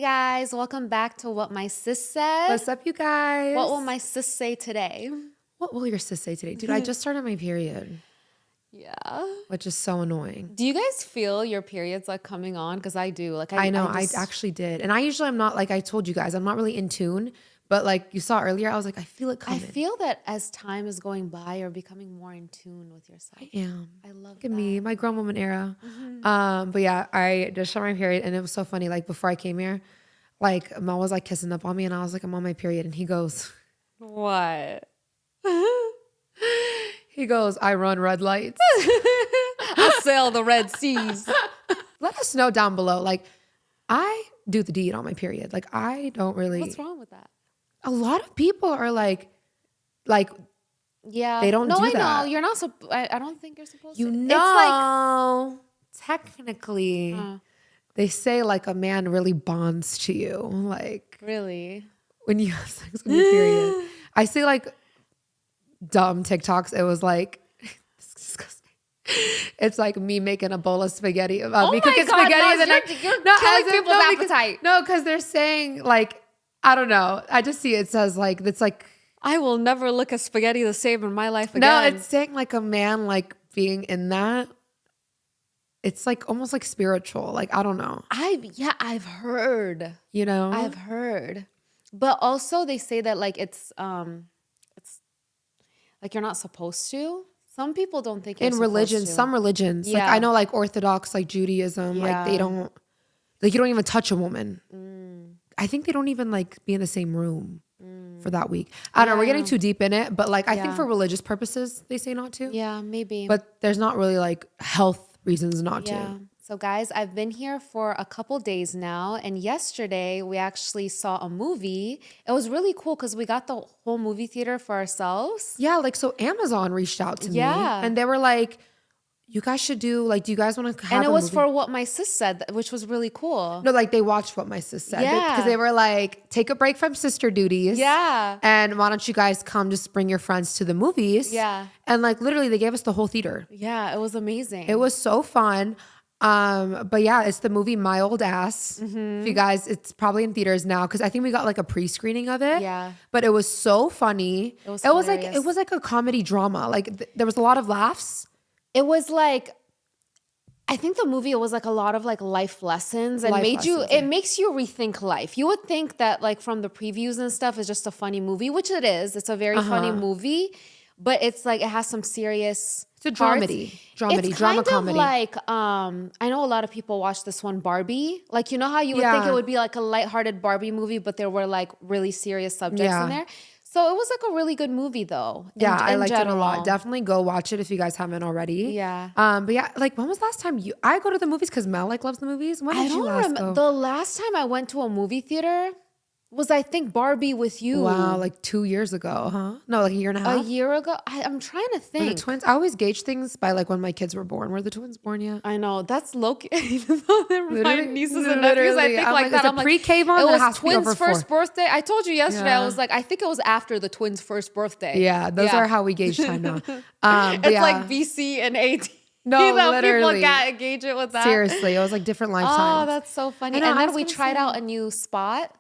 Hey guys, welcome back to What My Sis Said. What's up, you guys? What will my sis say today? What will your sis say today? Dude, I just started my period. Yeah. Which is so annoying. Do you guys feel your periods like coming on? Because I do. Like I know, I actually did. And I usually am not, like I told you guys, I'm not really in tune. But like you saw earlier, I was like, I feel it coming. I feel that as time is going by, you're becoming more in tune with yourself. I am. I love Look at me, my grown woman era. Mm-hmm. But yeah, I just started my period and it was so funny. Like before I came here, like Mel was like kissing up on me and I was like, I'm on my period. And he goes, What? he goes, I run red lights. I sail the Red Seas. Let us know down below. Like I do the deed on my period. Like I don't really. What's wrong with that? A lot of people are like, yeah, they don't do that. No, I know. You're not. I don't think you're supposed to. You know, it's like, technically, they say like a man really bonds to you. Like, really? When you have sex on your period. I see like dumb TikToks. It was like, it's disgusting. It's like me making a bowl of spaghetti. Me cooking spaghetti. No, you're killing people's appetite. No, because they're saying like, I don't know. I just see it says like, it's like. I will never look at spaghetti the same in my life again. No, it's saying like a man like being in that. It's like almost like spiritual. Like, I don't know. I've heard. You know? I've heard. But also they say that like it's like you're not supposed to. Some people don't think you're in religions, to. some religions. Yeah. Like I know like Orthodox, like Judaism, like they don't, like you don't even touch a woman. I think they don't even like be in the same room for that week. I don't know, we're getting too deep in it, but like I think for religious purposes, they say not to. Yeah, maybe. But there's not really like health reasons not to. So guys, I've been here for a couple days now, and yesterday we actually saw a movie. It was really cool because we got the whole movie theater for ourselves. Yeah, like so Amazon reached out to me and they were like, you guys should do, like, do you guys want to have And it was movie? for What My Sis Said, which was really cool. No, like they watched What My Sis Said. Yeah. Because they were like, take a break from sister duties. Yeah. And why don't you guys come just bring your friends to the movies? Yeah. And like literally they gave us the whole theater. Yeah, it was amazing. It was so fun. But yeah, it's the movie My Old Ass. If you guys, it's probably in theaters now because I think we got like a pre-screening of it. Yeah. But it was so funny. It was like a comedy drama. Like there was a lot of laughs. It was like, I think the movie, it was like a lot of like life lessons and it makes you rethink life. You would think that like from the previews and stuff is just a funny movie, which it is. It's a very funny movie, but it's like, it has some serious. It's a dramedy, it's drama kind comedy. Of like, I know a lot of people watch this one, Barbie. Like, you know how you would think it would be like a lighthearted Barbie movie, but there were like really serious subjects in there. So it was like a really good movie though. I liked it a lot. Definitely go watch it if you guys haven't already. Yeah. But yeah, like when was the last time I go to the movies because Mel like loves the movies? When did you last go? The last time I went to a movie theater was, I think, Barbie with you. Wow, like 2 years ago, huh? No, like a year and a half. A year ago? I'm trying to think. Were the twins? I always gauge things by like when my kids were born. Were the twins born yet? I know. That's low-key. Even though they're my nieces and nephews, I think like that. I'm like, pre-K one? It was twins' first birthday. I told you yesterday, I was like, I think it was after the twins' first birthday. Yeah, those are how we gauge time now. It's like BC and AD. No, literally. People gauge it with that. Seriously, it was like different lifetimes. Oh, that's so funny. And then we tried out a new spot.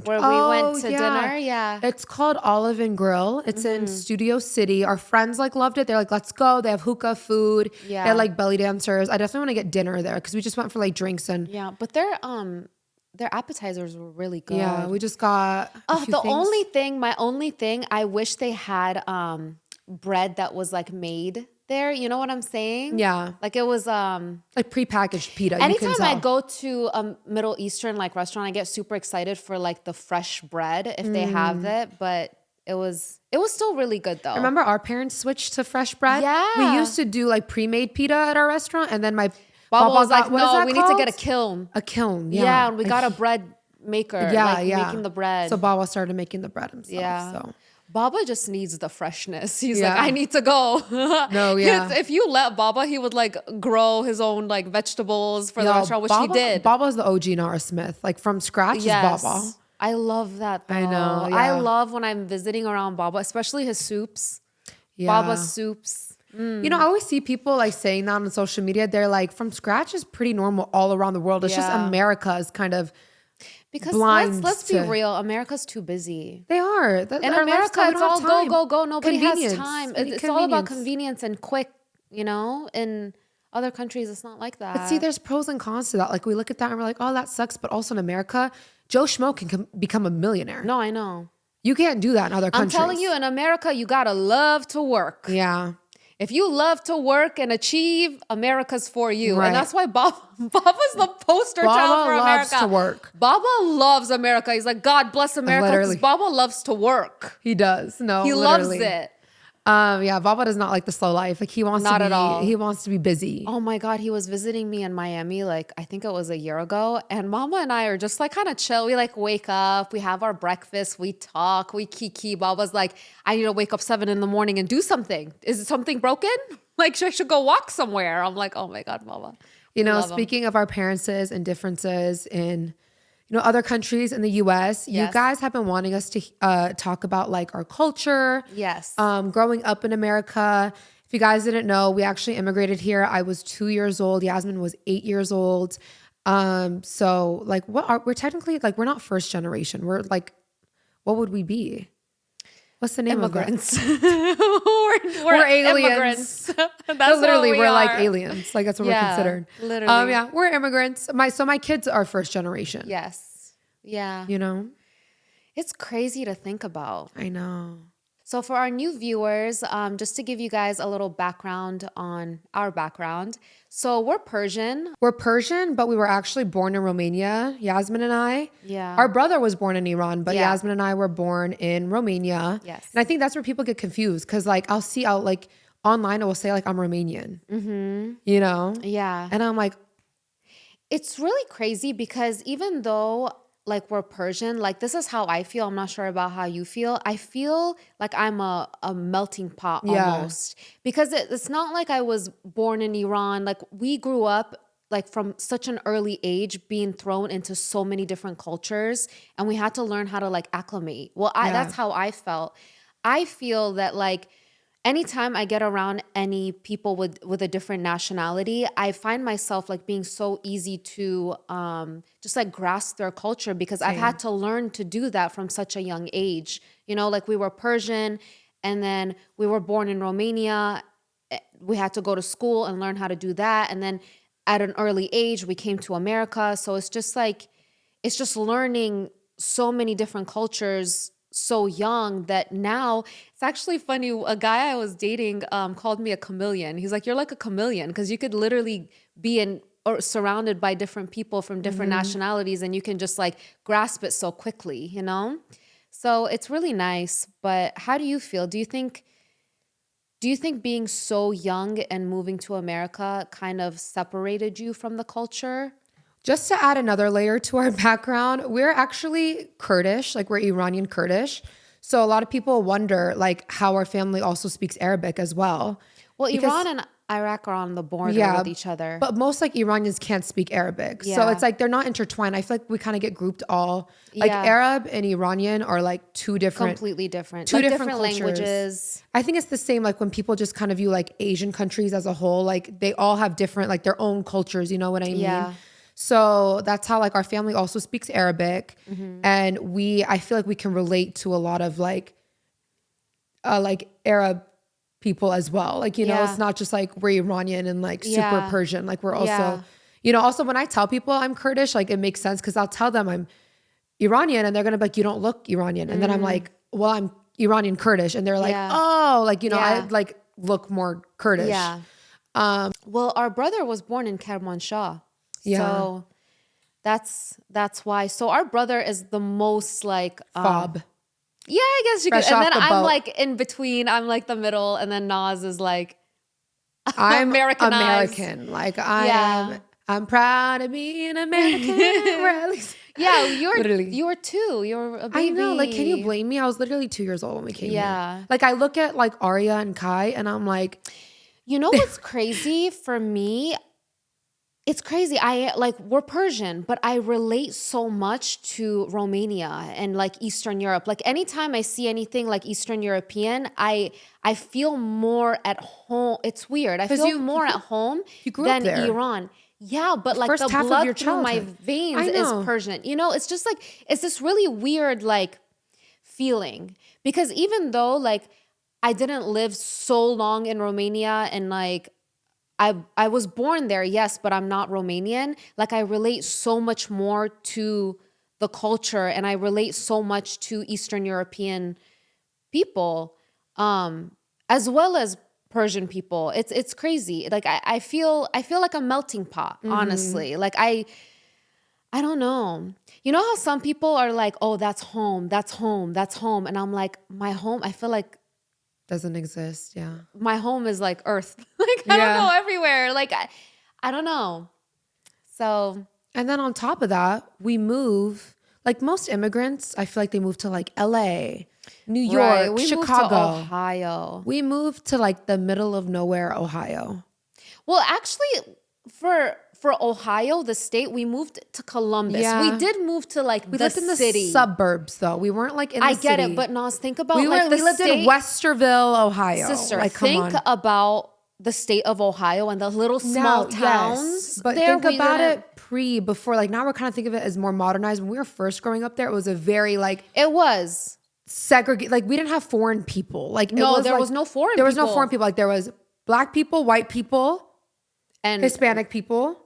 Where we went to dinner, It's called Olive and Grill. It's in Studio City. Our friends like loved it. They're like, let's go. They have hookah food. Yeah. They have like belly dancers. I definitely want to get dinner there because we just went for like drinks and but their appetizers were really good. Yeah, we just got my only thing, I wish they had bread that was like made there. You know what I'm saying? Yeah. Like it was like prepackaged pita. Anytime I go to a Middle Eastern like restaurant, I get super excited for like the fresh bread if they have it, but it was still really good though. Remember our parents switched to fresh bread? Yeah. We used to do like pre-made pita at our restaurant and then my Baba was like, no, we need to get a kiln. A kiln, yeah. And we got a bread maker, making the bread. So Baba started making the bread himself. Yeah. So Baba just needs the freshness. He's like, I need to go. No, yeah. If you let Baba, he would like grow his own like vegetables for the restaurant, which he did. Baba's the OG Nara Smith. Like from scratch is Baba. I love that though. I know. Yeah. I love when I'm visiting around Baba, especially his soups. Yeah. Baba's soups. You know, I always see people like saying that on social media. They're like, from scratch is pretty normal all around the world. It's just America is kind of Because let's be real, America's too busy. They are. In America, it's all go, go, go. Nobody has time. It's all about convenience and quick, you know? In other countries, it's not like that. But see, there's pros and cons to that. Like, we look at that and we're like, oh, that sucks. But also in America, Joe Schmo can become a millionaire. No, I know. You can't do that in other countries. I'm telling you, in America, you gotta love to work. Yeah. If you love to work and achieve, America's for you. Right. And that's why Baba's the poster child for America. Baba loves to work. Baba loves America. He's like, God bless America, because Baba loves to work. He does. No, he literally. loves it. Yeah, Baba does not like the slow life. Like, he wants at all. He wants to be busy. Oh my God, he was visiting me in Miami, like I think it was a year ago, and Mama and I are just like kind of chill. We like wake up, we have our breakfast, we talk, we kiki. Baba's like, I need to wake up 7 a.m. and do something. Is it something broken? Like, I should go walk somewhere. I'm like, oh my God, Mama. You know, speaking of our parents' and differences in, you know, other countries in the U.S., you guys have been wanting us to talk about like our culture. Yes. Growing up in America. If you guys didn't know, we actually immigrated here. I was 2 years old. Yasmin was 8 years old. So like, we're technically like, we're not first generation. We're like, what would we be? What's the name Immigrants. of it? we're aliens. Immigrants. That's literally we're like aliens. Like, that's what we're considered. Literally. Yeah, we're immigrants. My kids are first generation. Yes. Yeah. You know? It's crazy to think about. I know. So for our new viewers, just to give you guys a little background on our background. So we're Persian. We're Persian, but we were actually born in Romania, Yasmin and I. Yeah. Our brother was born in Iran, but Yasmin and I were born in Romania. Yes. And I think that's where people get confused, because like I'll like online it will say like I'm Romanian. Mm-hmm. You know? Yeah. And I'm like, it's really crazy because even though like we're Persian, like this is how I feel. I'm not sure about how you feel. I feel like I'm a melting pot almost, because it's not like I was born in Iran. Like, we grew up like from such an early age being thrown into so many different cultures, and we had to learn how to like acclimate. Well, that's how I felt. I feel that like anytime I get around any people with a different nationality, I find myself like being so easy to just like grasp their culture, because I've had to learn to do that from such a young age. You know, like we were Persian and then we were born in Romania. We had to go to school and learn how to do that. And then at an early age, we came to America. So it's just like, it's just learning so many different cultures so young that now it's actually funny. A guy I was dating called me a chameleon. He's like, you're like a chameleon, because you could literally be in or surrounded by different people from different nationalities, and you can just like grasp it so quickly, you know? So it's really nice. But how do you feel? Do you think being so young and moving to America kind of separated you from the culture? just to add another layer to our background, we're actually Kurdish, like we're Iranian Kurdish. So a lot of people wonder like how our family also speaks Arabic as well. Well, Iran and Iraq are on the border with each other. But most like Iranians can't speak Arabic. So it's like they're not intertwined. I feel like we kind of get grouped all. Like Arab and Iranian are like two different. Completely different. Two like different languages. I think it's the same like when people just kind of view like Asian countries as a whole. Like they all have different like their own cultures. You know what I mean? Yeah. So that's how like our family also speaks Arabic. And I feel like we can relate to a lot of like Arab people as well. Like, you know, it's not just like we're Iranian and like super Persian. Like we're also, you know, also when I tell people I'm Kurdish, like it makes sense because I'll tell them I'm Iranian and they're going to be like, you don't look Iranian. And then I'm like, well, I'm Iranian Kurdish. And they're like, oh, like, you know, I like look more Kurdish. Yeah. Well, our brother was born in Kermanshah. So that's why. So our brother is the most like Fob. Yeah, I guess you could. And then I'm like in between. I'm like the middle, and then Naz is like I'm Americanized. American. Like I'm proud to be an American. Yeah, you were 2. You're a baby. I know. Like, can you blame me? I was literally 2 years old when we came here. Like, I look at like Arya and Kai, and I'm like, you know what's crazy for me? It's crazy. We're Persian, but I relate so much to Romania and like Eastern Europe. Like anytime I see anything like Eastern European, I feel more at home. It's weird. I feel more at home than Iran. Yeah, but like the blood through my veins is Persian. You know, it's just like, it's this really weird like feeling. Because even though like I didn't live so long in Romania and like I was born there, yes, but I'm not Romanian. Like I relate so much more to the culture and I relate so much to Eastern European people, as well as Persian people. It's crazy. Like I feel like a melting pot, honestly. Like I don't know. You know how some people are like, oh, that's home, that's home, that's home. And I'm like, my home, I feel like doesn't exist. Yeah. My home is like earth. Like, I don't know, everywhere. Like, I don't know. So. And then on top of that, we move, like most immigrants, I feel like they move to like LA, New York, we Chicago. Moved to Ohio. We moved to like the middle of nowhere, Ohio. Well, actually, for Ohio, the state, we moved to Columbus. Yeah. We did move to like we lived in the city. Suburbs, though. We weren't like in the city. I get it, but Naz, think about we lived in Westerville, Ohio. Sister, like, think about the state of Ohio and the little small towns. Yes. But there, think about it before. Like now we're kind of thinking of it as more modernized. When we were first growing up there, it was a very like it was segregated. Like we didn't have foreign people. Like no, there was no foreign. There was no foreign people. Like there was Black people, white people, and Hispanic people.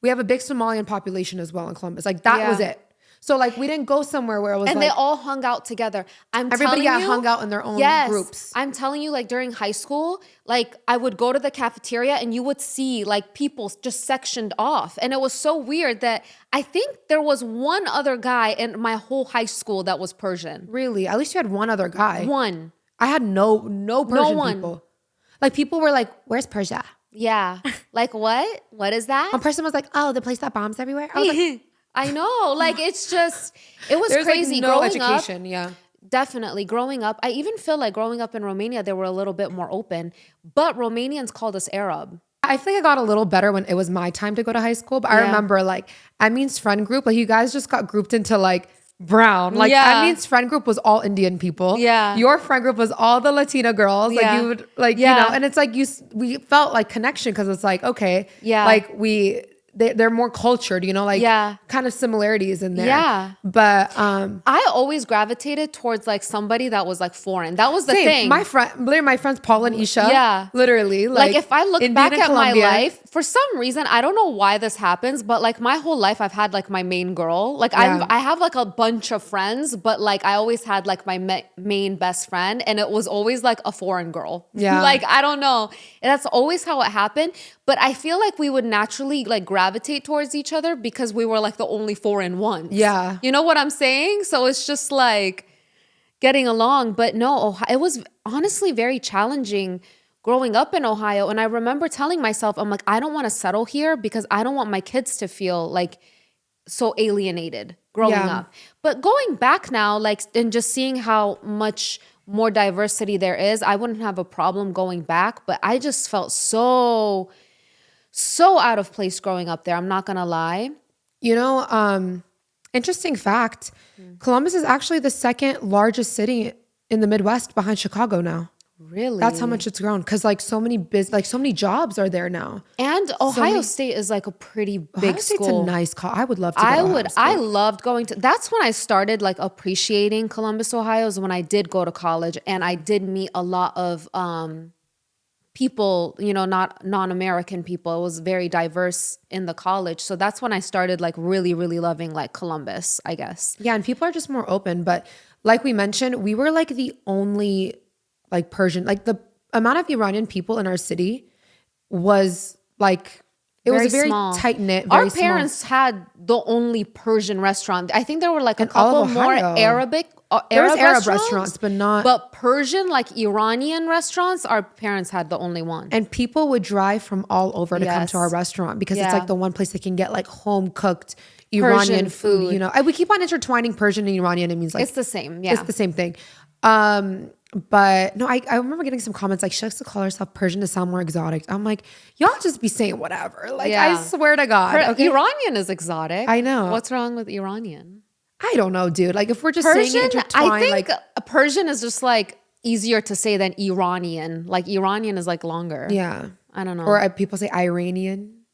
We have a big Somalian population as well in Columbus. Like that was it. So like we didn't go somewhere where it was and like, they all hung out together. Everybody hung out in their own groups. I'm telling you, like during high school, like I would go to the cafeteria and you would see like people just sectioned off. And it was so weird that I think there was one other guy in my whole high school that was Persian. Really? At least you had one other guy. One. I had no Persian people. Like people were like, where's Persia? Yeah. Like what? What is that? One person was like, oh, the place that bombs everywhere. I was like, I know. Like it's just, it was crazy. Like no education. Yeah. Definitely. Growing up, I even feel like growing up in Romania, they were a little bit more open. But Romanians called us Arab. I think I got a little better when it was my time to go to high school. But I remember like Amin's friend group, like you guys just got grouped into like brown. Like Amin's friend group was all Indian people. Yeah. Your friend group was all the Latina girls. Like you would like, you know, and it's like we felt like connection because it's like, okay, like they're more cultured, you know, like kind of similarities in there. Yeah. But I always gravitated towards like somebody that was like foreign. That was the thing. My friends Paul and Isha. Yeah. Literally. Like if I look back at my life, for some reason, I don't know why this happens, but like my whole life I've had like my main girl. Like I have like a bunch of friends, but like I always had like my main best friend and it was always like a foreign girl. Yeah. Like I don't know. That's always how it happened. But I feel like we would naturally like gravitate towards each other because we were like the only foreign ones. Yeah. You know what I'm saying? So it's just like getting along. But no, it was honestly very challenging growing up in Ohio. And I remember telling myself, I'm like, I don't want to settle here because I don't want my kids to feel like so alienated growing up. But going back now, like, and just seeing how much more diversity there is, I wouldn't have a problem going back. But I just felt so out of place growing up there. I'm not going to lie. You know, interesting fact, Columbus is actually the second largest city in the Midwest behind Chicago now. Really? That's how much it's grown. Because like so many jobs are there now. And Ohio State is like a pretty big school. It's a nice college. I would love to go to Ohio State. I loved going to, that's when I started like appreciating Columbus, Ohio, is when I did go to college and I did meet a lot of people, you know, not non-American people. It was very diverse in the college. So that's when I started like really, really loving like Columbus, I guess. Yeah, and people are just more open. But like we mentioned, we were like the only like Persian, like the amount of Iranian people in our city was like, it was a very tight-knit, very small. Our parents had the only Persian restaurant. I think there were like a couple more Arab restaurants, but not. But Persian, like Iranian restaurants, our parents had the only one. And people would drive from all over to come to our restaurant because it's like the one place they can get like home-cooked Iranian food. You know, and we keep on intertwining Persian and Iranian. It means like it's the same. Yeah, it's the same thing. But no, I remember getting some comments like she likes to call herself Persian to sound more exotic. I'm like, y'all just be saying whatever. Like, I swear to God. Iranian is exotic. I know. What's wrong with Iranian? I don't know, dude. Like, if we're just saying intertwined, I think a Persian is just like easier to say than Iranian. Like, Iranian is like longer. Yeah. I don't know. Or people say Iranian.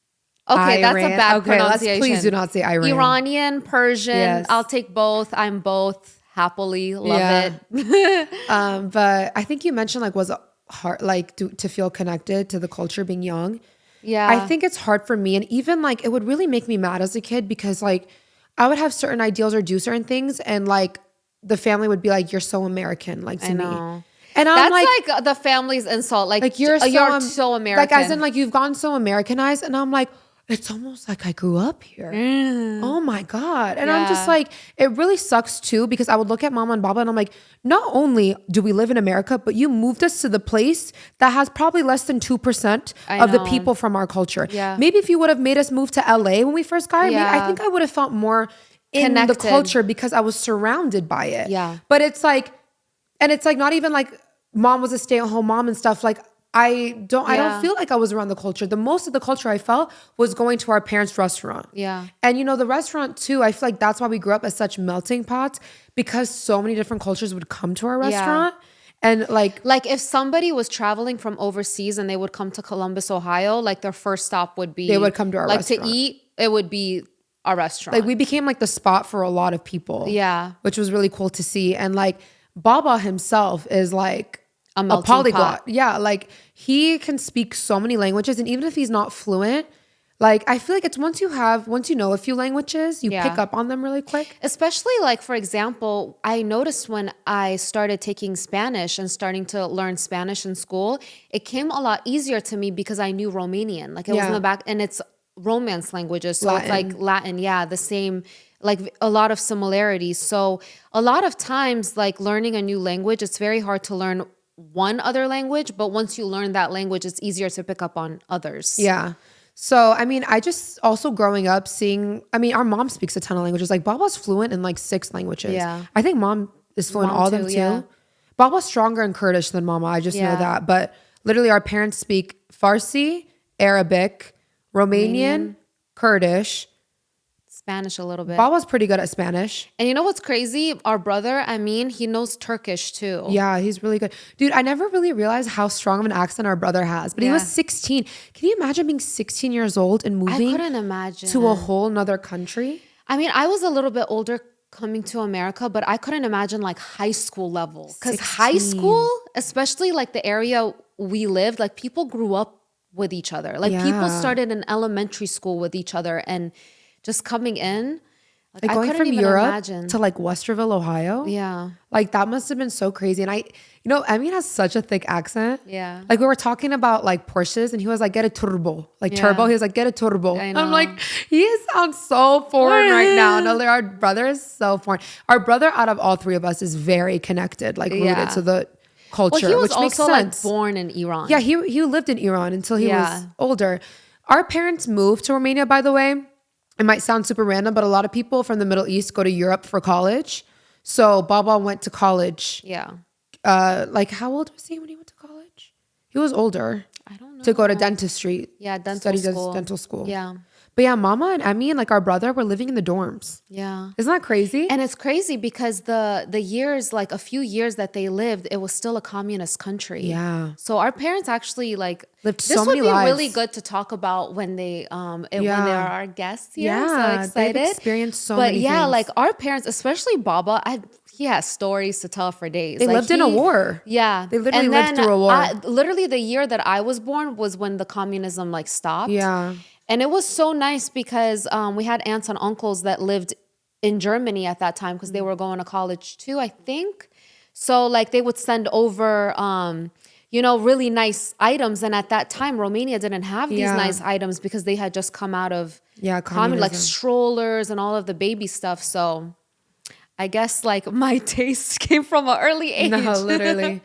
Okay, that's a bad pronunciation. Please do not say Iran. Iranian, Persian. Yes. I'll take both. I'm both. Happily. Love it. But I think you mentioned like was it hard like to feel connected to the culture being young. Yeah. I think it's hard for me. And even like it would really make me mad as a kid because like I would have certain ideals or do certain things and like the family would be like, you're so American, like to me. And I'm like the family's insult. Like you're so American. Like as in like you've gone so Americanized. And I'm like, it's almost like I grew up here. Oh my God. And I'm just like, it really sucks too because I would look at Mama and Baba and I'm like, not only do we live in America, but you moved us to the place that has probably less than 2% of the people from our culture. Yeah. Maybe if you would have made us move to LA when we first got here, I think I would have felt more connected in the culture because I was surrounded by it. Yeah. But it's like, and it's like not even like mom was a stay-at-home mom and stuff. Like I don't feel like I was around the culture. The most of the culture I felt was going to our parents' restaurant. Yeah. And you know, the restaurant too, I feel like that's why we grew up as such melting pots because so many different cultures would come to our restaurant. And like if somebody was traveling from overseas and they would come to Columbus, Ohio, like their first stop would be they would come to our restaurant. Like to eat, it would be our restaurant. Like we became like the spot for a lot of people. Yeah. Which was really cool to see. And like Baba himself is like a polyglot. Pot. Yeah. Like he can speak so many languages. And even if he's not fluent, like I feel like it's once you know a few languages, you pick up on them really quick. Especially like, for example, I noticed when I started taking Spanish and starting to learn Spanish in school, it came a lot easier to me because I knew Romanian. Like it was in the back and it's Romance languages. So it's like Latin. Yeah. The same, like a lot of similarities. So a lot of times like learning a new language, it's very hard to learn one other language, but once you learn that language, it's easier to pick up on others. Yeah. So, I mean, I just also growing up our mom speaks a ton of languages. Like Baba's fluent in like 6 languages. Yeah. I think mom is fluent in all of them too. Yeah. Baba's stronger in Kurdish than Mama. I just know that. But literally our parents speak Farsi, Arabic, Romanian, Kurdish, Spanish a little bit. Baba's pretty good at Spanish. And you know what's crazy? Our brother, he knows Turkish too. Yeah, he's really good. Dude, I never really realized how strong of an accent our brother has. But he was 16. Can you imagine being 16 years old and moving to a whole nother country? I mean, I was a little bit older coming to America, but I couldn't imagine like high school level. Because high school, especially like the area we lived, like people grew up with each other. Like people started in elementary school with each other and just coming in. Like going from Europe to like Westerville, Ohio. Yeah. Like that must have been so crazy. And Emin has such a thick accent. Yeah. Like we were talking about like Porsches and he was like, get a turbo. Like turbo. He was like, get a turbo. I'm like, he sounds so foreign right now. No, our brother is so foreign. Our brother out of all 3 of us is very connected, like rooted to the culture, he was which also makes sense. Like born in Iran. Yeah, he lived in Iran until he was older. Our parents moved to Romania, by the way. It might sound super random, but a lot of people from the Middle East go to Europe for college. So Baba went to college. Yeah. Like how old was he when he went to college? He was older. I don't know. To go to dentistry. Yeah, dental school. Yeah. But yeah, Mama and Emmy and like our brother were living in the dorms. Yeah. Isn't that crazy? And it's crazy because the years, like a few years that they lived, it was still a communist country. Yeah. So our parents actually like lived so many lives. This would be really good to talk about when they when they are our guests here. Yeah. So excited. They've experienced so many things. But yeah, like our parents, especially Baba, he has stories to tell for days. They lived in a war. Yeah. They literally lived through a war. Literally the year that I was born was when the communism like stopped. Yeah. And it was so nice because we had aunts and uncles that lived in Germany at that time because they were going to college too, I think. So like they would send over, really nice items. And at that time, Romania didn't have these nice items because they had just come out of communism, like strollers and all of the baby stuff. So I guess like my taste came from an early age. No, literally.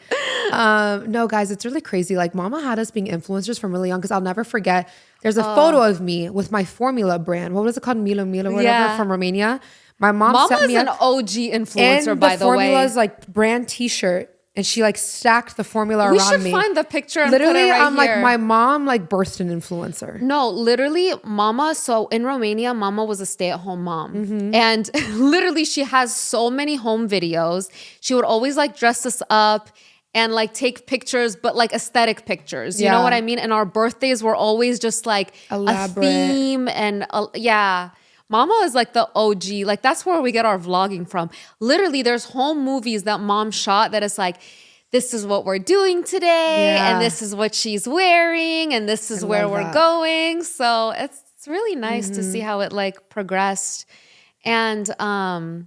No, guys, it's really crazy. Like Mama had us being influencers from really young because I'll never forget. There's a photo of me with my formula brand. What was it called? Milo or whatever from Romania. My mom sent me an OG influencer, by the way. The formula's like brand t-shirt. And she like stacked the formula around me. We should find the picture and literally, put it right here. Like my mom like birthed an influencer. No, literally Mama. So in Romania, Mama was a stay-at-home mom. Mm-hmm. And literally she has so many home videos. She would always like dress us up. and like take pictures, but like aesthetic pictures. You know what I mean? And our birthdays were always just like elaborate. A theme and Mama is like the OG. Like that's where we get our vlogging from. Literally, there's home movies that mom shot that is like, this is what we're doing today, and this is what she's wearing, and this is where we're going. So it's really nice to see how it like progressed. And I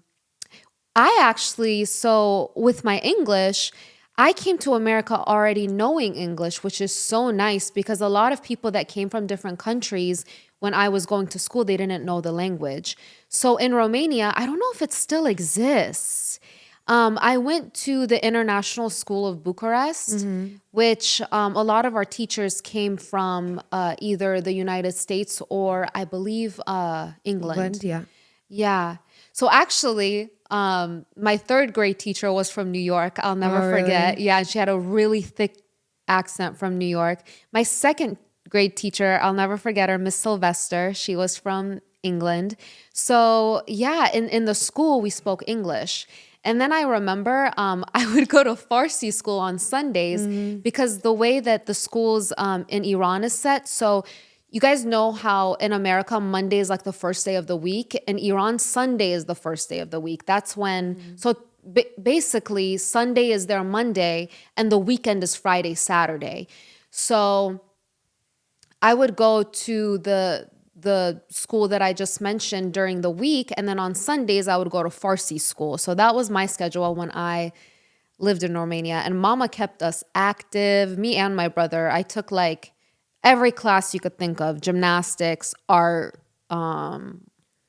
actually, so with my English, I came to America already knowing English, which is so nice because a lot of people that came from different countries, when I was going to school, they didn't know the language. So in Romania, I don't know if it still exists. I went to the International School of Bucharest, which a lot of our teachers came from either the United States or I believe England. Yeah. So actually, my third grade teacher was from New York. I'll never forget. Really? Yeah, she had a really thick accent from New York. My second grade teacher, I'll never forget her, Miss Sylvester. She was from England. So yeah, in the school, we spoke English. And then I remember I would go to Farsi school on Sundays because the way that the schools in Iran is set, so you guys know how in America, Monday is like the first day of the week. In Iran, Sunday is the first day of the week. That's when, so basically Sunday is their Monday and the weekend is Friday, Saturday. So I would go to the school that I just mentioned during the week. And then on Sundays, I would go to Farsi school. So that was my schedule when I lived in Romania. And Mama kept us active, me and my brother. I took like every class you could think of, gymnastics, art,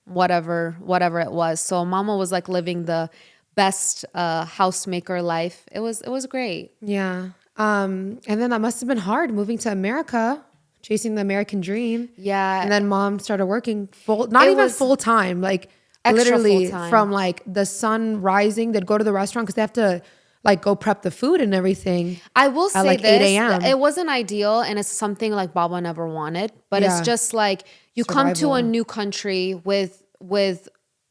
whatever it was. So Mama was like living the best housemaker life. It was great. Yeah. And then that must have been hard moving to America. Chasing the American dream. Yeah. And then mom started working full time, like literally full-time. From like the sun rising, they'd go to the restaurant because they have to like go prep the food and everything. I will say like this, 8 a.m. It wasn't ideal and it's something like Baba never wanted, but it's just like you come to a new country with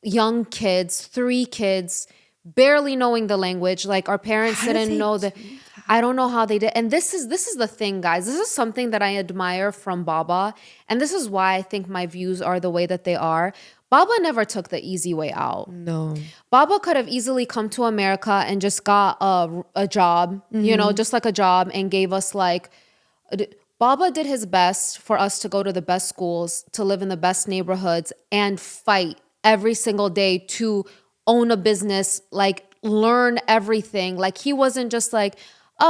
young kids, 3 kids, barely knowing the language. Like our parents didn't know that. I don't know how they did. And this is the thing, guys. This is something that I admire from Baba. And this is why I think my views are the way that they are. Baba never took the easy way out. No. Baba could have easily come to America and just got a job, you know, just like a job and gave us like... Baba did his best for us to go to the best schools, to live in the best neighborhoods and fight every single day to own a business, like learn everything. Like he wasn't just like... He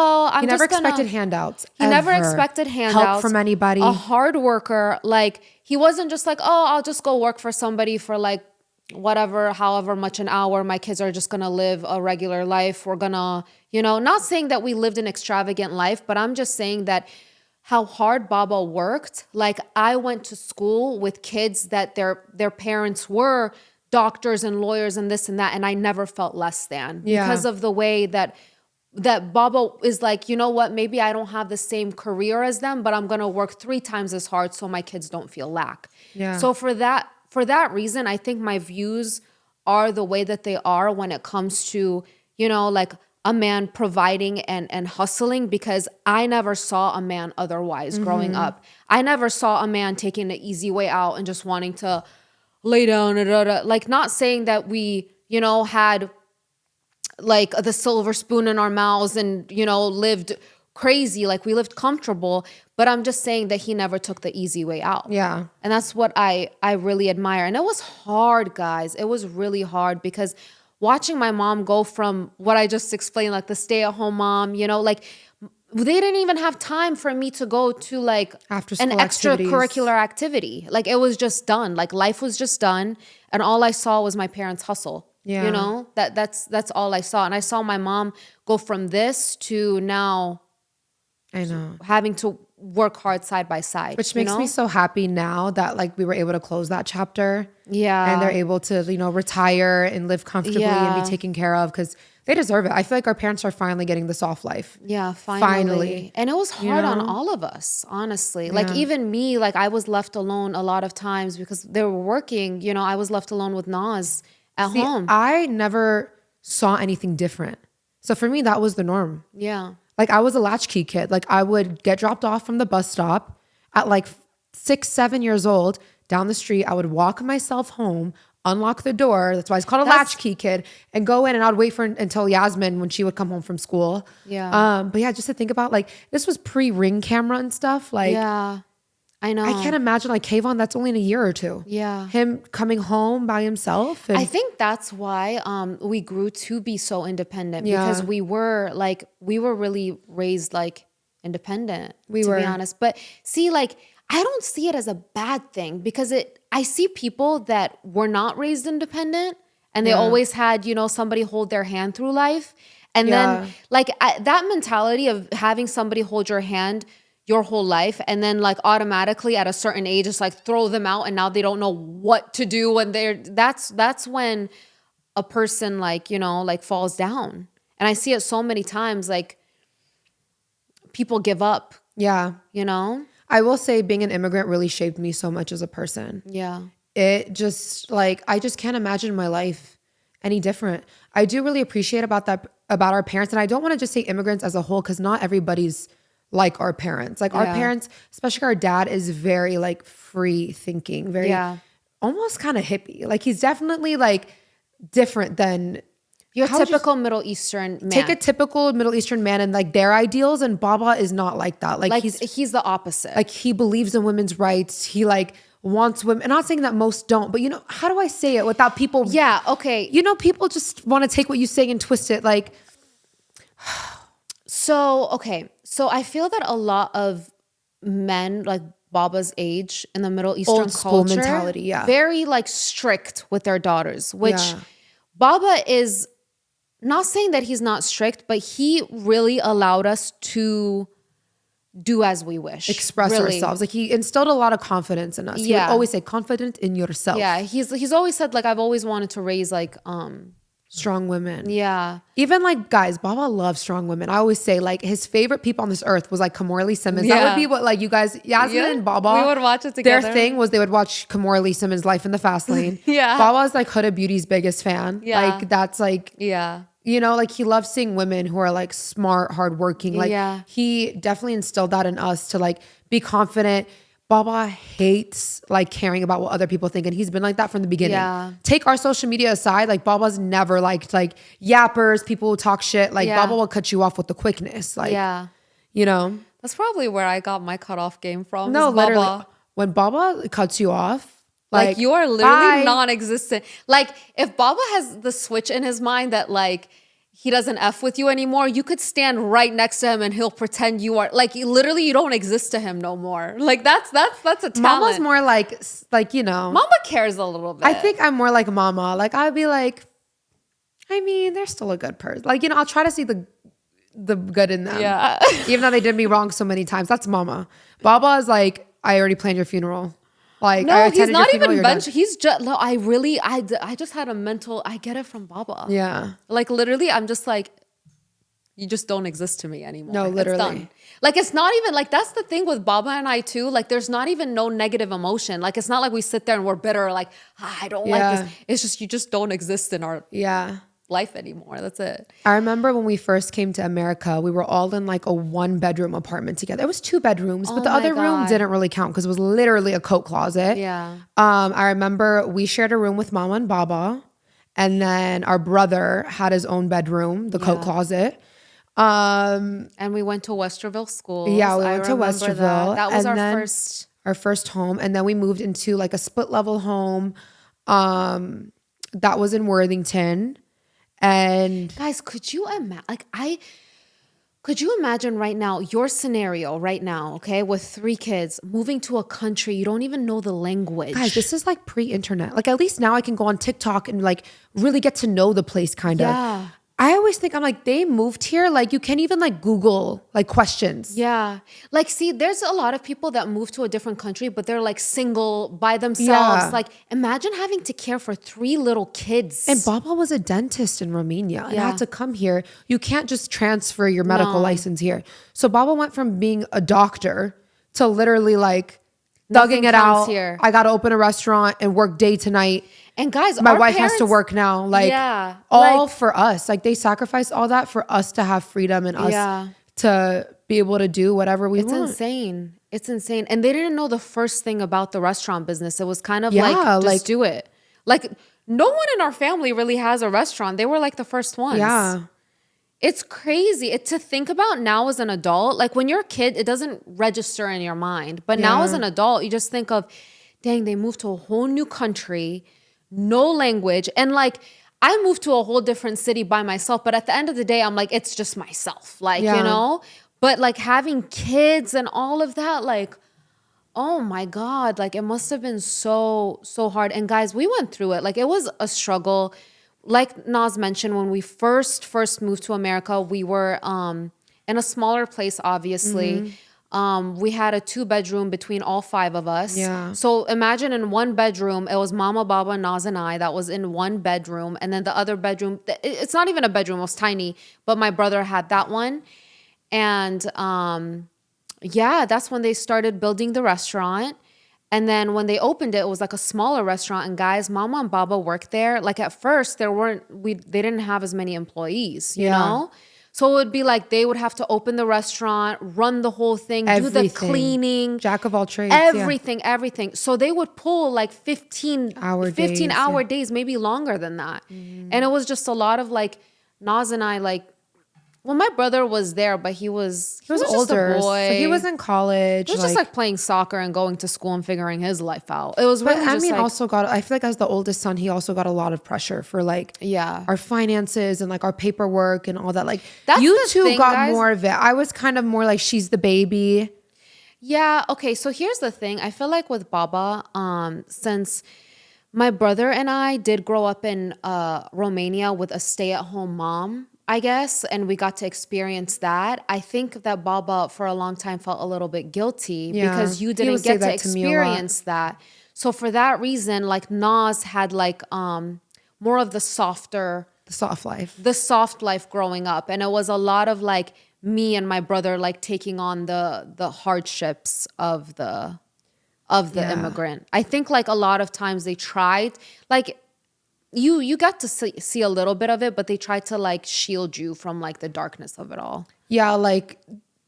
never expected handouts. He never expected handouts. Help from anybody. A hard worker. Like he wasn't just like, I'll just go work for somebody for like whatever, however much an hour. My kids are just going to live a regular life. We're going to, you know, not saying that we lived an extravagant life, but I'm just saying that how hard Baba worked. Like I went to school with kids that their parents were doctors and lawyers and this and that. And I never felt less than because of the way that Baba is like, you know what, maybe I don't have the same career as them, but I'm going to work 3 times as hard so my kids don't feel lack. Yeah. So for that reason, I think my views are the way that they are when it comes to, you know, like a man providing and hustling, because I never saw a man otherwise growing up. I never saw a man taking the easy way out and just wanting to lay down, like not saying that we, you know, had like the silver spoon in our mouths and, you know, lived crazy. Like we lived comfortable, but I'm just saying that he never took the easy way out. Yeah. And that's what I really admire. And it was hard, guys. It was really hard because watching my mom go from what I just explained, like the stay-at-home mom, you know, like they didn't even have time for me to go to like an extracurricular activity. Like it was just done. Like life was just done. And all I saw was my parents hustle. Yeah. You know, that's all I saw. And I saw my mom go from this to now having to work hard side by side. Which makes me so happy now that like we were able to close that chapter. Yeah. And they're able to, you know, retire and live comfortably and be taken care of because they deserve it. I feel like our parents are finally getting the soft life. Yeah, finally. And it was hard on all of us, honestly. Like even me, like I was left alone a lot of times because they were working, you know, I was left alone with NAZ'S at home. I never saw anything different. So for me, that was the norm. Yeah. Like I was a latchkey kid. Like I would get dropped off from the bus stop at like 6, 7 years old down the street. I would walk myself home, unlock the door. That's why it's called a latchkey kid, and go in, and I'd wait for until Yasmin when she would come home from school. Yeah. But yeah, just to think about, like, this was pre-Ring camera and stuff. Like, yeah, I know. I can't imagine, like, Kayvon, that's only in a year or two. Yeah. Him coming home by himself. And I think that's why we grew to be so independent, because we were really raised like independent, to be honest. But see, like, I don't see it as a bad thing, because I see people that were not raised independent and they always had, somebody hold their hand through life. And then like that mentality of having somebody hold your hand your whole life, and then like automatically at a certain age, it's like throw them out, and now they don't know what to do when that's when a person like, like falls down. And I see it so many times, like people give up. Yeah. I will say being an immigrant really shaped me so much as a person. Yeah. It just like, I just can't imagine my life any different. I do really appreciate about our parents. And I don't want to just say immigrants as a whole, because not everybody's like our parents. Like our parents, especially our dad, is very like free thinking, very almost kind of hippie. Like he's definitely like different than your typical Middle Eastern man. Take a typical Middle Eastern man and like their ideals, and Baba is not like that. Like he's the opposite. Like he believes in women's rights. He like wants women. I'm not saying that most don't, but how do I say it without people? Yeah, okay. People just want to take what you say and twist it. Like, so I feel that a lot of men like Baba's age in the Middle Eastern old school culture, mentality, very like strict with their daughters, which Baba is not saying that he's not strict, but he really allowed us to do as we wish, express ourselves. Like he instilled a lot of confidence in us. He would always say, confident in yourself. Yeah, he's always said, like, I've always wanted to raise like strong women. Yeah. Even like guys, Baba loves strong women. I always say like his favorite people on this earth was like Kamora Simmons. That would be what like you guys, Yasmin and Baba, we would watch it together. Their thing was they would watch Kamora Simmons' Life in the Fast Lane. Yeah. Baba's like Huda Beauty's biggest fan. Yeah. Like that's like, like he loves seeing women who are like smart, hardworking. Like he definitely instilled that in us to like be confident. Baba hates like caring about what other people think, and he's been like that from the beginning. Yeah. Take our social media aside, like Baba's never liked like yappers, people who talk shit. Like Baba will cut you off with the quickness. Like, that's probably where I got my cutoff game from. No, literally, when Baba cuts you off, like you are literally non-existent. Like if Baba has the switch in his mind that like he doesn't F with you anymore, you could stand right next to him and he'll pretend you are like literally you don't exist to him no more. Like that's a talent. Mama's more like Mama cares a little bit. I think I'm more like Mama. Like I'd be like, I mean, they're still a good person. Like, I'll try to see the good in them. Yeah. Even though they did me wrong so many times. That's Mama. Baba is like, I already planned your funeral. Like, no, he's not even bench. He's just, no, I just had a mental, I get it from Baba. Yeah. Like literally, I'm just like, you just don't exist to me anymore. No, literally. It's done. Like, it's not even, like, that's the thing with Baba and I too. Like, there's not even no negative emotion. Like, it's not like we sit there and we're bitter, like, I don't like this. It's just, you just don't exist in our life anymore. That's it. I remember when we first came to America, we were all in like a 1-bedroom apartment together. It was 2 bedrooms, but the other room didn't really count because it was literally a coat closet. Yeah. I remember we shared a room with Mama and Baba, and then our brother had his own bedroom, the coat closet. And we went to Westerville School. Yeah, we went to Westerville. That was our first home. And then we moved into like a split level home that was in Worthington. And guys, could you imagine right now, your scenario right now, okay, with 3 kids, moving to a country, you don't even know the language. Guys, this is like pre-internet. Like at least now I can go on TikTok and like really get to know the place kind of. Yeah. I always think, I'm like, they moved here. Like you can't even like Google like questions. Yeah. Like, see, there's a lot of people that move to a different country, but they're like single by themselves. Yeah. Like imagine having to care for 3 little kids. And Baba was a dentist in Romania and had to come here. You can't just transfer your medical license here. So Baba went from being a doctor to literally like thugging it out here. I got to open a restaurant and work day to night. And guys, my wife has to work now. Like all for us. Like they sacrificed all that for us to have freedom and us to be able to do whatever we want. It's insane. It's insane. And they didn't know the first thing about the restaurant business. It was kind of like, just do it. Like no one in our family really has a restaurant. They were like the first ones. Yeah. It's crazy to think about now as an adult. Like when you're a kid, it doesn't register in your mind. But now as an adult, you just think of, dang, they moved to a whole new country, no language. And like, I moved to a whole different city by myself. But at the end of the day, I'm like, it's just myself. Like, you know? But like having kids and all of that, like, oh my God, like it must have been so hard. And guys, we went through it. Like it was a struggle. Like Naz mentioned, when we first moved to America, we were in a smaller place, obviously. We had a 2-bedroom between all 5 of us. Yeah. So imagine in 1 bedroom, it was Mama, Baba, Naz, and I that was in 1 bedroom. And then the other bedroom, it's not even a bedroom, it was tiny, but my brother had that one. And that's when they started building the restaurant. And then when they opened it, it was like a smaller restaurant. And guys, Mama and Baba worked there. Like at first, they didn't have as many employees, you know? So it would be like they would have to open the restaurant, run the whole thing, do the cleaning. Jack of all trades. Everything. So they would pull like 15-hour days, maybe longer than that. And it was just a lot of like, Naz and I like, well, my brother was there, but he was older. Just a boy. So he was in college. It was just like playing soccer and going to school and figuring his life out. It was really just like, also I feel like as the oldest son, he also got a lot of pressure for like our finances and like our paperwork and all that. Like you two got more of it. I was kind of more like she's the baby. Yeah. Okay. So here's the thing. I feel like with Baba, since my brother and I did grow up in Romania with a stay-at-home mom, I guess, and we got to experience that. I think that Baba for a long time felt a little bit guilty because you didn't get to experience that. So for that reason, like Naz had like more of the soft life growing up, and it was a lot of like me and my brother like taking on the hardships of the immigrant. I think like a lot of times they tried like. You got to see a little bit of it, but they tried to like shield you from like the darkness of it all. Yeah, like,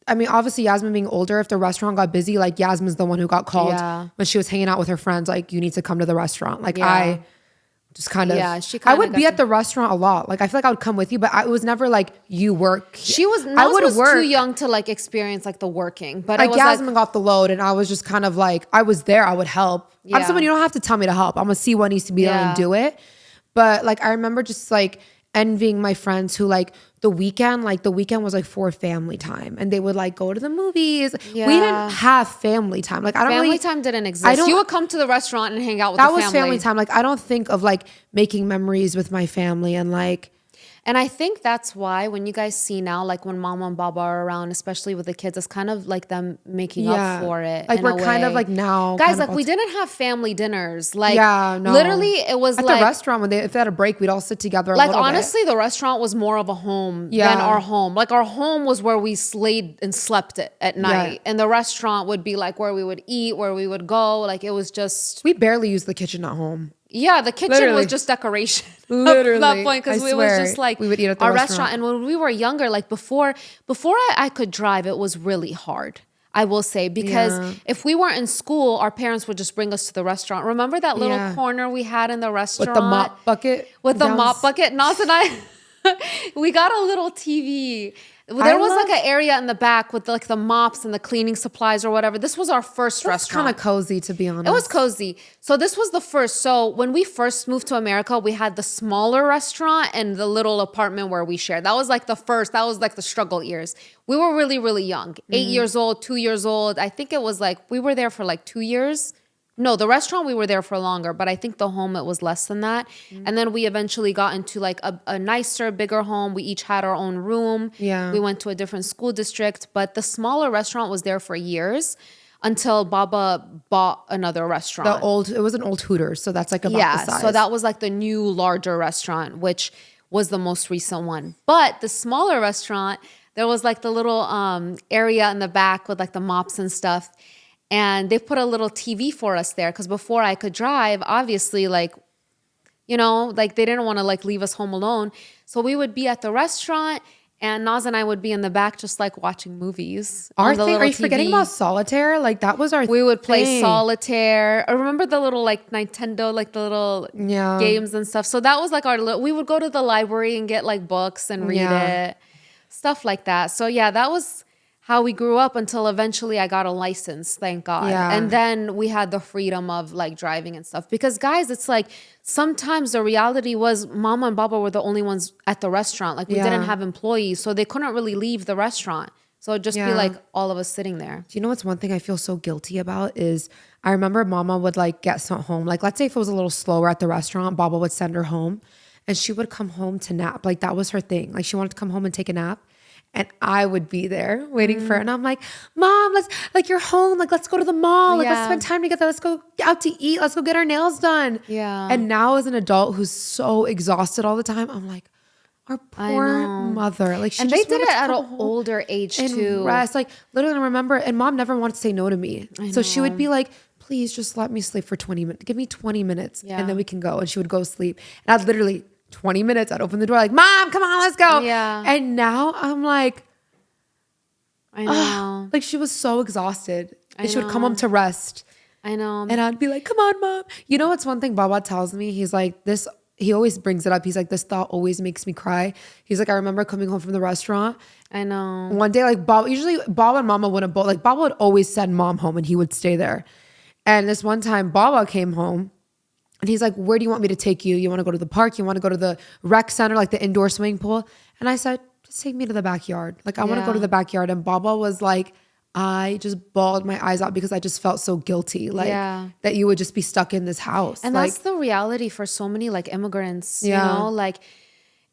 I mean, obviously Yasmin being older, if the restaurant got busy, like Yasmin's the one who got called when she was hanging out with her friends, like, you need to come to the restaurant. Like I just kind of, I would be at the restaurant a lot. Like I feel like I would come with you, but it was never like you work. I was too young to like experience like the working, but like Yasmin got the load and I was just kind of like, I was there, I would help. I'm someone, you don't have to tell me to help. I'm gonna see what needs to be done and do it. But like, I remember just like envying my friends who like the weekend was like for family time and they would like go to the movies. Yeah. We didn't have family time. Like family time didn't exist. You would come to the restaurant and hang out with the family. That was family time. Like I don't think of like making memories with my family and like. And I think that's why when you guys see now, like when Mama and Baba are around, especially with the kids, it's kind of like them making up for it. Like we're kind of like now. Guys, like we didn't have family dinners. Like literally it was at like. At the restaurant, if they had a break, we'd all sit together like honestly, the restaurant was more of a home than our home. Like our home was where we slayed and slept at night. Yeah. And the restaurant would be like where we would eat, where we would go. Like it was just. We barely used the kititchen at home. Yeah, the kitchen was just decoration. Literally. At that point, because it was just like we would eat at the our restaurant. And when we were younger, like before I could drive, it was really hard. I will say, because if we weren't in school, our parents would just bring us to the restaurant. Remember that little corner we had in the restaurant? With the mop bucket? Naz and I, we got a little TV. There was like an area in the back with like the mops and the cleaning supplies or whatever. This was our first restaurant. Kind of cozy, to be honest. It was cozy. So this was the first. So when we first moved to America, we had the smaller restaurant and the little apartment where we shared. That was like the first. That was like the struggle years. We were really, really young. 8 years old, 2 years old. I think it was like, we were there for like 2 years. No, the restaurant we were there for longer, but I think the home, it was less than that. And then we eventually got into like a nicer, bigger home. We each had our own room. Yeah. We went to a different school district, but the smaller restaurant was there for years until Baba bought another restaurant. It was an old Hooters, so that's like about the size. So that was like the new larger restaurant, which was the most recent one. But the smaller restaurant, there was like the little area in the back with like the mops and stuff. And they put a little TV for us there because before I could drive, obviously, like you know, like they didn't want to like leave us home alone. So we would be at the restaurant and Naz and I would be in the back just like watching movies. Are you forgetting about solitaire? Like that was our We would play solitaire. I remember the little like Nintendo, like the little games and stuff. So that was like we would go to the library and get like books and read it. Stuff like that. So yeah, that was how we grew up until eventually I got a license, thank God. Yeah. And then we had the freedom of like driving and stuff. Because guys, it's like sometimes the reality was Mama and Baba were the only ones at the restaurant. Like we didn't have employees, so they couldn't really leave the restaurant. So it'd just be like all of us sitting there. Do you know what's one thing I feel so guilty about is I remember Mama would like get sent home. Like let's say if it was a little slower at the restaurant, Baba would send her home and she would come home to nap. Like that was her thing. Like she wanted to come home and take a nap. And I would be there waiting for her. And I'm like, Mom, you're home. Like, let's go to the mall. Like, let's spend time together. Let's go out to eat. Let's go get our nails done. Yeah. And now as an adult who's so exhausted all the time, I'm like, our poor mother. Like, and they did it at an older age too. Rest. Like, literally, I remember, and Mom never wanted to say no to me. So she would be like, please just let me sleep for 20 minutes. Give me 20 minutes and then we can go. And she would go sleep. And I'd literally 20 minutes, I'd open the door like, Mom, come on, let's go. Yeah. And now I'm like, I know. Like she was so exhausted. And she would come home to rest. I know. And I'd be like, come on, Mom. You know what's one thing Baba tells me? He's like, he always brings it up. He's like, this thought always makes me cry. He's like, I remember coming home from the restaurant. I know. One day, like usually Baba and Mama wouldn't both, like Baba would always send Mom home and he would stay there. And this one time Baba came home. And he's like, where do you want me to take you? You want to go to the park? You want to go to the rec center, like the indoor swimming pool? And I said, just take me to the backyard. Like, I want to go to the backyard. And Baba was like, I just bawled my eyes out because I just felt so guilty. Like, that you would just be stuck in this house. And like, that's the reality for so many, like, immigrants, you know? Like,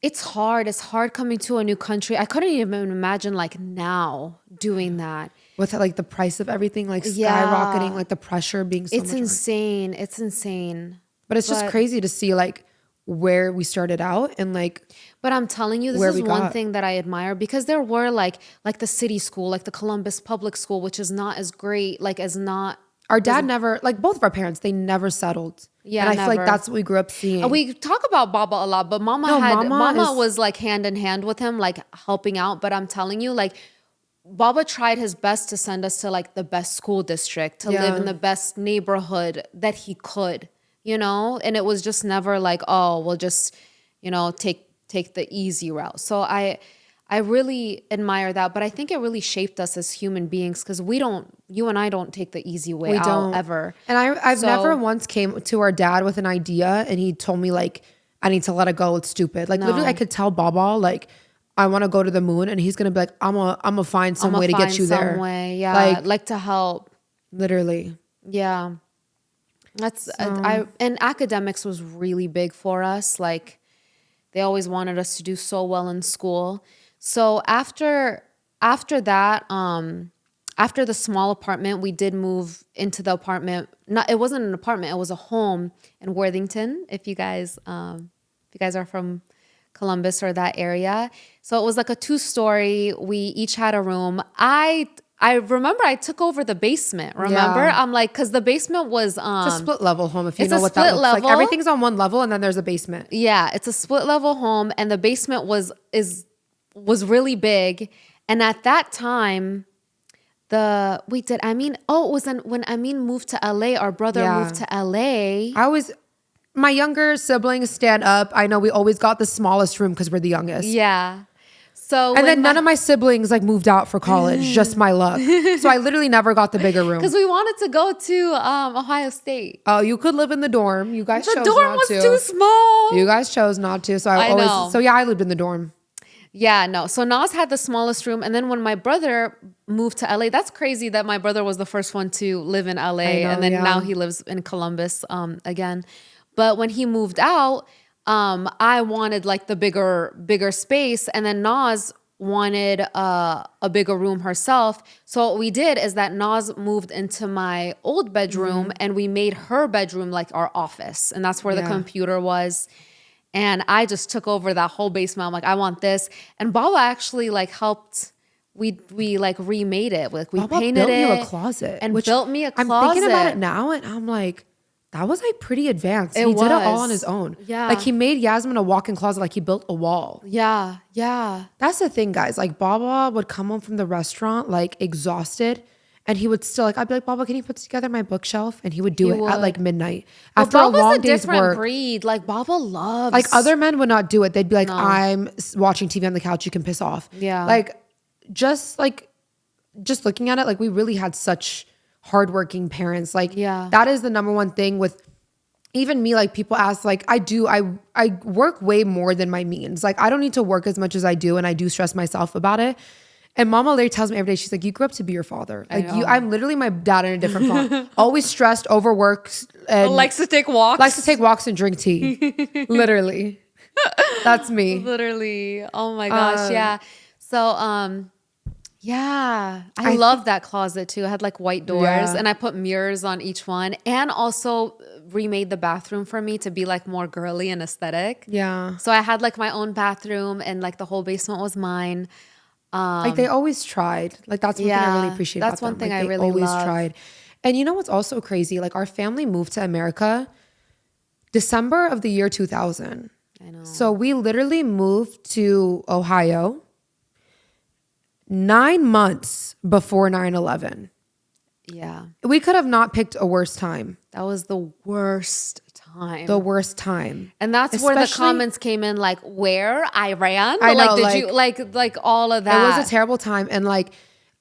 it's hard. It's hard coming to a new country. I couldn't even imagine, like, now doing that. With, like, the price of everything, like, skyrocketing, like, the pressure being so much. It's insane. It's insane. But it's just crazy to see like where we started out and like. But I'm telling you, this is one thing that I admire because there were like the city school, like the Columbus Public School, which is not as great, like as not. Our dad never, like both of our parents, they never settled. Yeah, and I feel like that's what we grew up seeing. We talk about Baba a lot, but Mama was like hand in hand with him, like helping out. But I'm telling you, like Baba tried his best to send us to like the best school district, to live in the best neighborhood that he could. You know, and it was just never like, oh, we'll just, you know, take the easy route. So I really admire that, but I think it really shaped us as human beings because you and I don't take the easy way out ever. And I've never once came to our dad with an idea and he told me like, I need to let it go. It's stupid. Like literally I could tell Baba like, I want to go to the moon and he's going to be like, I'm gonna find some way to get you there. Way. Yeah. Like to help. Literally. Yeah. That's and academics was really big for us. Like they always wanted us to do so well in school. So after that, after the small apartment, we did move into the apartment. It wasn't an apartment; it was a home in Worthington. If you guys are from Columbus or that area, so it was like a 2-story. We each had a room. I remember I took over the basement, remember? Yeah. I'm like, because the basement was... it's a split level home, if you know what that looks like. Everything's on one level and then there's a basement. Yeah, it's a split level home and the basement was really big. And at that time, it was when Amin moved to LA, our brother moved to LA. My younger siblings stand up. I know we always got the smallest room because we're the youngest. Yeah. And then none of my siblings like moved out for college, just my luck. So I literally never got the bigger room. Because we wanted to go to Ohio State. Oh, you could live in the dorm. You guys chose not to. The dorm was too small. You guys chose not to. So I lived in the dorm. Yeah, no. So Naz had the smallest room. And then when my brother moved to LA, that's crazy that my brother was the first one to live in LA. And then now he lives in Columbus again. But when he moved out, I wanted like the bigger space, and then Naz wanted a bigger room herself. So what we did is that Naz moved into my old bedroom and we made her bedroom like our office, and that's where the computer was. And I just took over that whole basement. I'm like, I want this. And Baba actually like helped. We like remade it. Like we Baba painted built it. You a closet and built me a closet. I'm thinking about it now, and I'm like, that was like pretty advanced. He was. did it all on his own. Yeah. Like he made Yasmin a walk-in closet, like he built a wall. Yeah. Yeah. That's the thing, guys. Like Baba would come home from the restaurant like exhausted, and he would still like, I'd be like, Baba, can you put together my bookshelf? And he would do it at like midnight after a long day's work. Breed. Like Baba loves. Like other men would not do it. They'd be like, I'm watching TV on the couch. You can piss off. Yeah. Like just looking at it, like we really had such hardworking parents. Like that is the number one thing with even me. Like people ask, like I work way more than my means. Like I don't need to work as much as I do, and I do stress myself about it. And Mama literally tells me every day, she's like, you grew up to be your father. Like I'm literally my dad in a different form. Always stressed, overworked, and likes to take walks. Likes to take walks and drink tea. Literally. That's me. Literally. Oh my gosh. Yeah. So yeah, I love that closet too. It had like white doors and I put mirrors on each one, and also remade the bathroom for me to be like more girly and aesthetic. Yeah. So I had like my own bathroom, and like the whole basement was mine. Like they always tried. Like that's one thing I really appreciate about them. That's one thing like, I really always love. tried. And you know what's also crazy? Like our family moved to America December of the year 2000. I know. So we literally moved to Ohio 9 months before 9/11. Yeah. We could have not picked a worse time. That was the worst time. The worst time. And that's where the comments came in, like, where? Iran? I know, like, did you, like all of that? It was a terrible time. And like,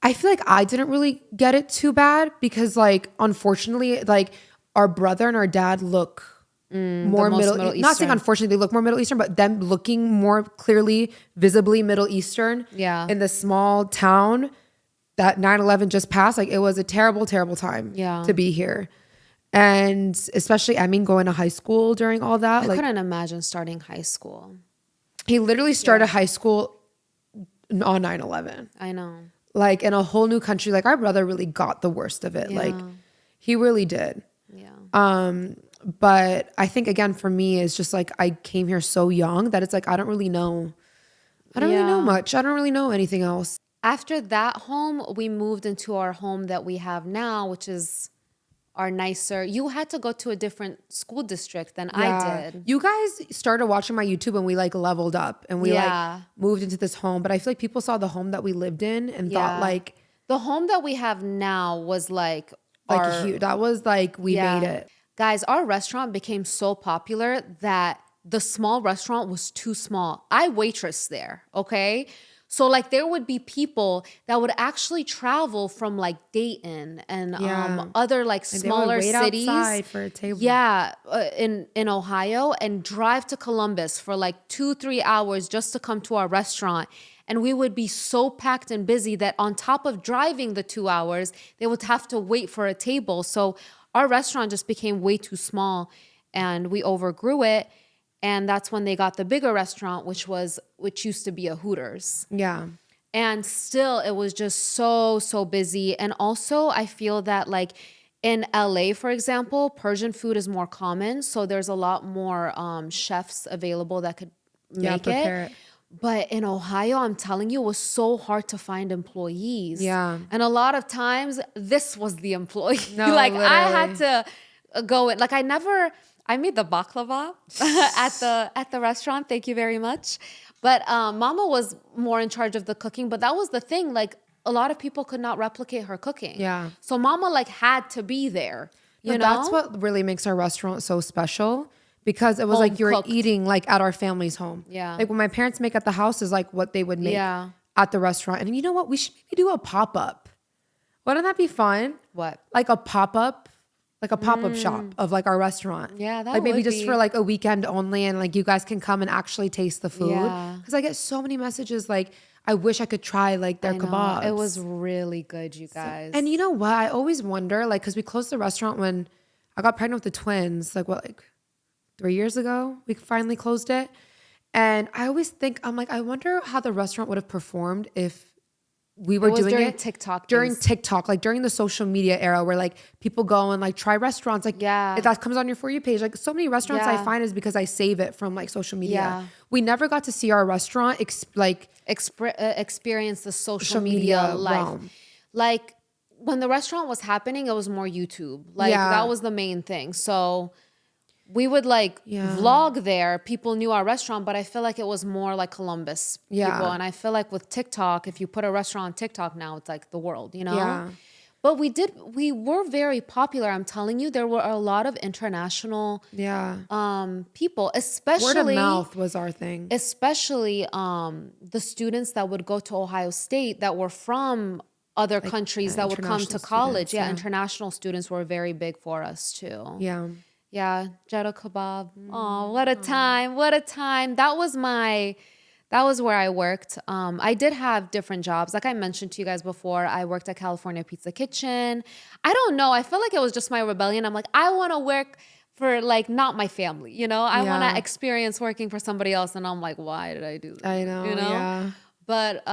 I feel like I didn't really get it too bad because like, unfortunately, like our brother and our dad look more Middle Eastern. Not saying unfortunately they look more Middle Eastern, but them looking more clearly, visibly Middle Eastern. Yeah. In the small town that 9/11 just passed. Like it was a terrible, terrible time to be here. And especially, I mean, going to high school during all that. I couldn't imagine starting high school. He literally started high school on 9/11. I know. Like in a whole new country. Like our brother really got the worst of it. Yeah. Like he really did. Yeah. But I think again for me it's just like I came here so young that it's like I don't really know. I don't really know much. I don't really know anything else. After that home, we moved into our home that we have now, which is our nicer. You had to go to a different school district than I did. You guys started watching my YouTube and we like leveled up and we like moved into this home. But I feel like people saw the home that we lived in and thought like the home that we have now was like huge. That was like we made it. Guys, our restaurant became so popular that the small restaurant was too small. I waitress there, okay? So like there would be people that would actually travel from like Dayton and other like smaller cities. Outside for a table. Yeah, in Ohio, and drive to Columbus for like 2-3 hours just to come to our restaurant. And we would be so packed and busy that on top of driving the 2 hours, they would have to wait for a table. So our restaurant just became way too small and we overgrew it. And that's when they got the bigger restaurant, which used to be a Hooters. Yeah. And still, it was just so busy. And also, I feel that like in LA, for example, Persian food is more common. So there's a lot more chefs available that could make it. But in Ohio, I'm telling you, it was so hard to find employees. Yeah. And a lot of times, this was the employee. No, like literally. I had to go in. Like I made the baklava at the restaurant. Thank you very much. But Mama was more in charge of the cooking. But that was the thing. Like a lot of people could not replicate her cooking. Yeah. So Mama like had to be there. You know? That's what really makes our restaurant so special. Because it was like you were eating like at our family's home. Yeah. Like what my parents make at the house is like what they would make at the restaurant. And you know what? We should maybe do a pop-up. Wouldn't that be fun? What? Like a pop-up. Like a pop-up shop of like our restaurant. Yeah, that like maybe would just be. for like a weekend only, and like you guys can come and actually taste the food. Yeah. Because I get so many messages like, I wish I could try like their kebabs. It was really good, you guys. And you know what? I always wonder, like, because we closed the restaurant when I got pregnant with the twins, like 3 years ago, we finally closed it. And I always think, I'm like, I wonder how the restaurant would have performed if we were doing during it TikTok during days. TikTok, like during the social media era where like people go and like try restaurants. Like if that comes on your For You page, like so many restaurants I find is because I save it from like social media. Yeah. We never got to see our restaurant experience the social media life. realm. Like when the restaurant was happening, it was more YouTube. Like that was the main thing. So we would like vlog there. People knew our restaurant, but I feel like it was more like Columbus people. And I feel like with TikTok, if you put a restaurant on TikTok now, it's like the world, you know? Yeah. But we were very popular. I'm telling you, there were a lot of international people, especially word of mouth was our thing. Especially the students that would go to Ohio State that were from other countries that would come to college. Students, international students were very big for us too. Yeah. Yeah, Jeddah kebab. Oh, what a time. What a time. That was where I worked. I did have different jobs. Like I mentioned to you guys before, I worked at California Pizza Kitchen. I don't know. I feel like it was just my rebellion. I'm like, I want to work for like not my family, you know? I want to experience working for somebody else. And I'm like, why did I do that? I know, you know? yeah. But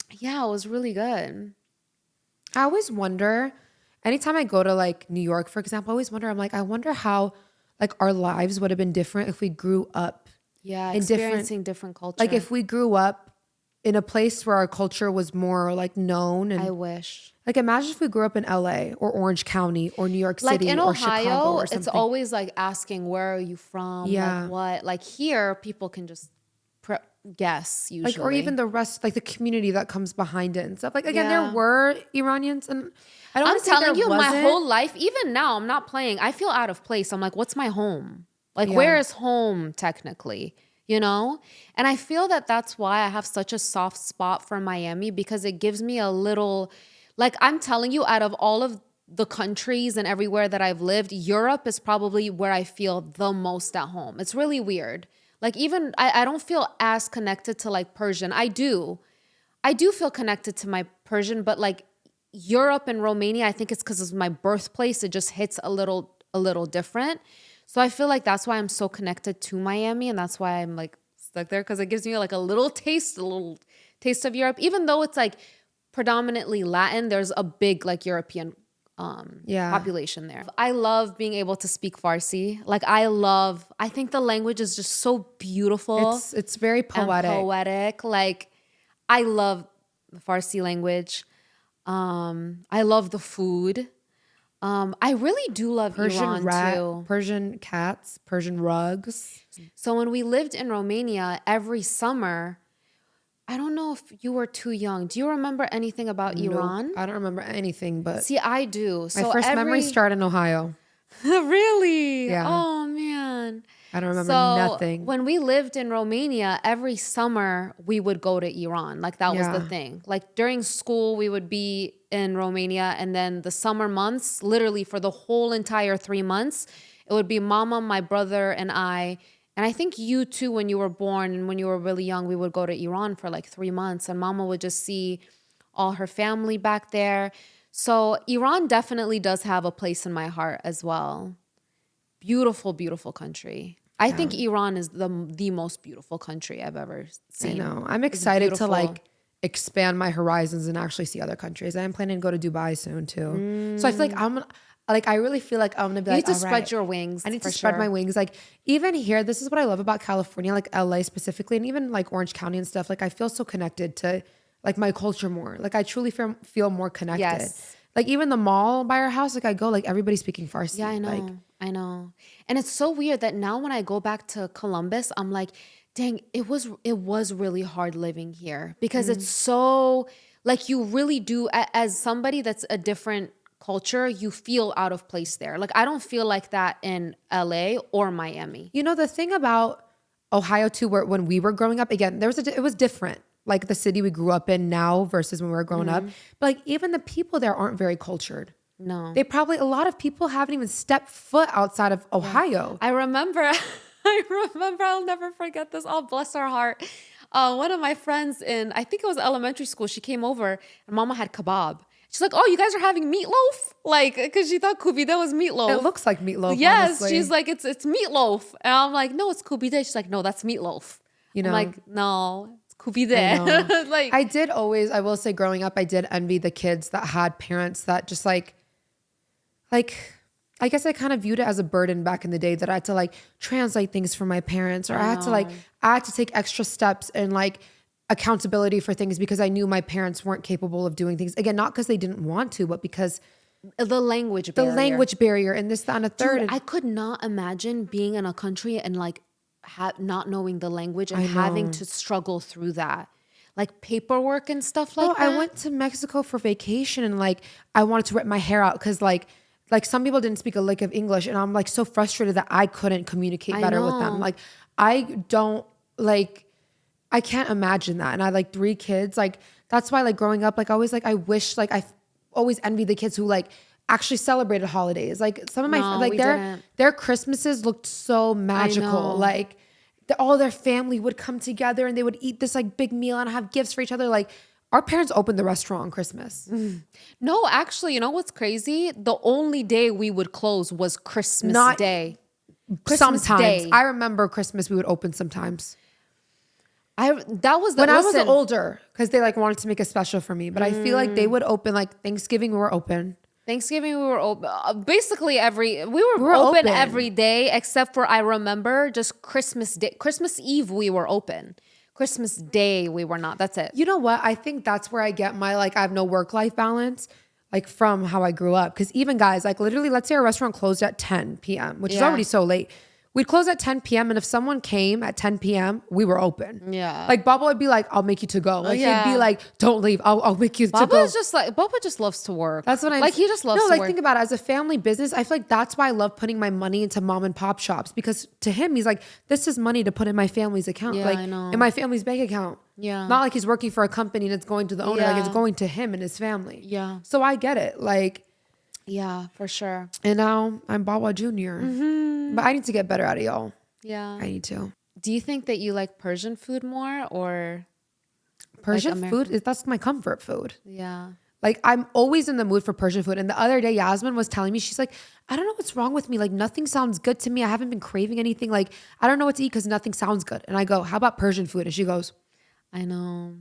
it was really good. I always wonder, anytime I go to like New York, for example, I always wonder, I'm like, I wonder how like our lives would have been different if we grew up. Yeah, experiencing different culture. Like if we grew up in a place where our culture was more like known. And I wish. Like imagine if we grew up in LA or Orange County or New York City in or Ohio, Chicago or something. It's always like asking, where are you from? Yeah. Like what? Like here, people can just guess usually. Like, or even the rest, like the community that comes behind it and stuff. Like again, there were Iranians and I'm telling you, my whole life, even now, I'm not playing. I feel out of place. I'm like, what's my home? Like, where is home technically, you know? And I feel that that's why I have such a soft spot for Miami, because it gives me a little, like I'm telling you, out of all of the countries and everywhere that I've lived, Europe is probably where I feel the most at home. It's really weird. Like even, I don't feel as connected to like Persian. I do feel connected to my Persian, but like Europe and Romania, I think it's because it's my birthplace. It just hits a little different. So I feel like that's why I'm so connected to Miami, and that's why I'm like stuck there, because it gives me like a little taste of Europe. Even though it's like predominantly Latin, there's a big like European population there. I love being able to speak Farsi. Like I think the language is just so beautiful. It's very poetic. Like I love the Farsi language. I love the food. I really do love Iran too. Persian cats, Persian rugs. So when we lived in Romania, every summer, I don't know if you were too young. Do you remember anything about Iran? I don't remember anything, but see, I do. So my first memories start in Ohio. Really? Yeah. Oh man. I don't remember nothing. When we lived in Romania, every summer we would go to Iran. Like that was the thing. Like during school, we would be in Romania, and then the summer months, literally for the whole entire 3 months, it would be Mama, my brother, and I. And I think you too, when you were born and when you were really young, we would go to Iran for like 3 months, and Mama would just see all her family back there. So Iran definitely does have a place in my heart as well. Beautiful, beautiful country. I think Iran is the most beautiful country I've ever seen. I know. I'm excited to like expand my horizons and actually see other countries. I'm planning to go to Dubai soon too. So I feel like I really feel like I'm gonna be you like, need to spread your wings. I need to spread my wings. Like even here, this is what I love about California, like LA specifically, and even like Orange County and stuff. Like I feel so connected to like my culture more. Like I truly feel more connected. Yes. Like even the mall by our house, like I go, like everybody's speaking Farsi. Yeah, I know. Like, I know. And it's so weird that now when I go back to Columbus, I'm like, dang, it was really hard living here, because it's so like you really do, as somebody that's a different culture, you feel out of place there. Like I don't feel like that in LA or Miami. You know, the thing about Ohio too, where when we were growing up, again, it was different. Like the city we grew up in now versus when we were growing up. But like even the people there aren't very cultured. No. A lot of people haven't even stepped foot outside of Ohio. I remember, I'll never forget this. Oh, bless her heart. One of my friends in, I think it was elementary school, she came over and Mama had kebab. She's like, oh, you guys are having meatloaf? Like, because she thought kubide was meatloaf. It looks like meatloaf, yes, honestly. She's like, it's meatloaf. And I'm like, no, it's kubide. She's like, no, that's meatloaf. You know? I'm like, no, it's kubide. Like, I will say growing up, I did envy the kids that had parents that just like, I guess I kind of viewed it as a burden back in the day that I had to like translate things for my parents, or I had to take extra steps and like accountability for things because I knew my parents weren't capable of doing things. Again, not because they didn't want to, but because the language barrier and this, that, and a third. Dude, I could not imagine being in a country and like not knowing the language and having to struggle through that. Like paperwork and stuff like that. I went to Mexico for vacation and like I wanted to rip my hair out because like some people didn't speak a lick of English and I'm like so frustrated that I couldn't communicate better with them. Like I can't imagine that. And I like 3 kids. Like that's why like growing up, like always like I wish like I always envied the kids who like actually celebrated holidays. Like some of my like their Christmases looked so magical. Like all their family would come together and they would eat this like big meal and have gifts for each other. Like our parents opened the restaurant on Christmas. No, actually, you know what's crazy? The only day we would close was Christmas Day. Sometimes. I remember Christmas we would open sometimes. I was older because they like wanted to make it special for me. But I feel like they would open like Thanksgiving we were open. Thanksgiving we were open. Basically we were open every day except for I remember just Christmas Day. Christmas Eve we were open. Christmas Day we were not. That's it. You know what? I think that's where I get my like I have no work-life balance. Like from how I grew up. Because even guys, like literally, let's say our restaurant closed at 10 p.m., which is already so late. We'd close at 10 p.m. and if someone came at 10 p.m., we were open. Yeah. Like Bubba would be like, I'll make you to go. Like he'd be like, don't leave. I'll make you to go. Bubba just loves to work. That's what I'm like. He just loves to work. No, like think about it. As a family business, I feel like that's why I love putting my money into mom and pop shops because to him, he's like, this is money to put in my family's account. Yeah, like I know. in my family's bank account. Yeah. Not like he's working for a company and it's going to the owner. Like it's going to him and his family. Yeah. So I get it. Like. Yeah, for sure. And now I'm Bawa Jr. But I need to get better at it, y'all. Yeah. I need to. Do you think that you like Persian food more or Persian like food? That's my comfort food. Yeah. Like I'm always in the mood for Persian food. And the other day, Yasmin was telling me, she's like, I don't know what's wrong with me. Like nothing sounds good to me. I haven't been craving anything. Like I don't know what to eat because nothing sounds good. And I go, how about Persian food? And she goes, I know.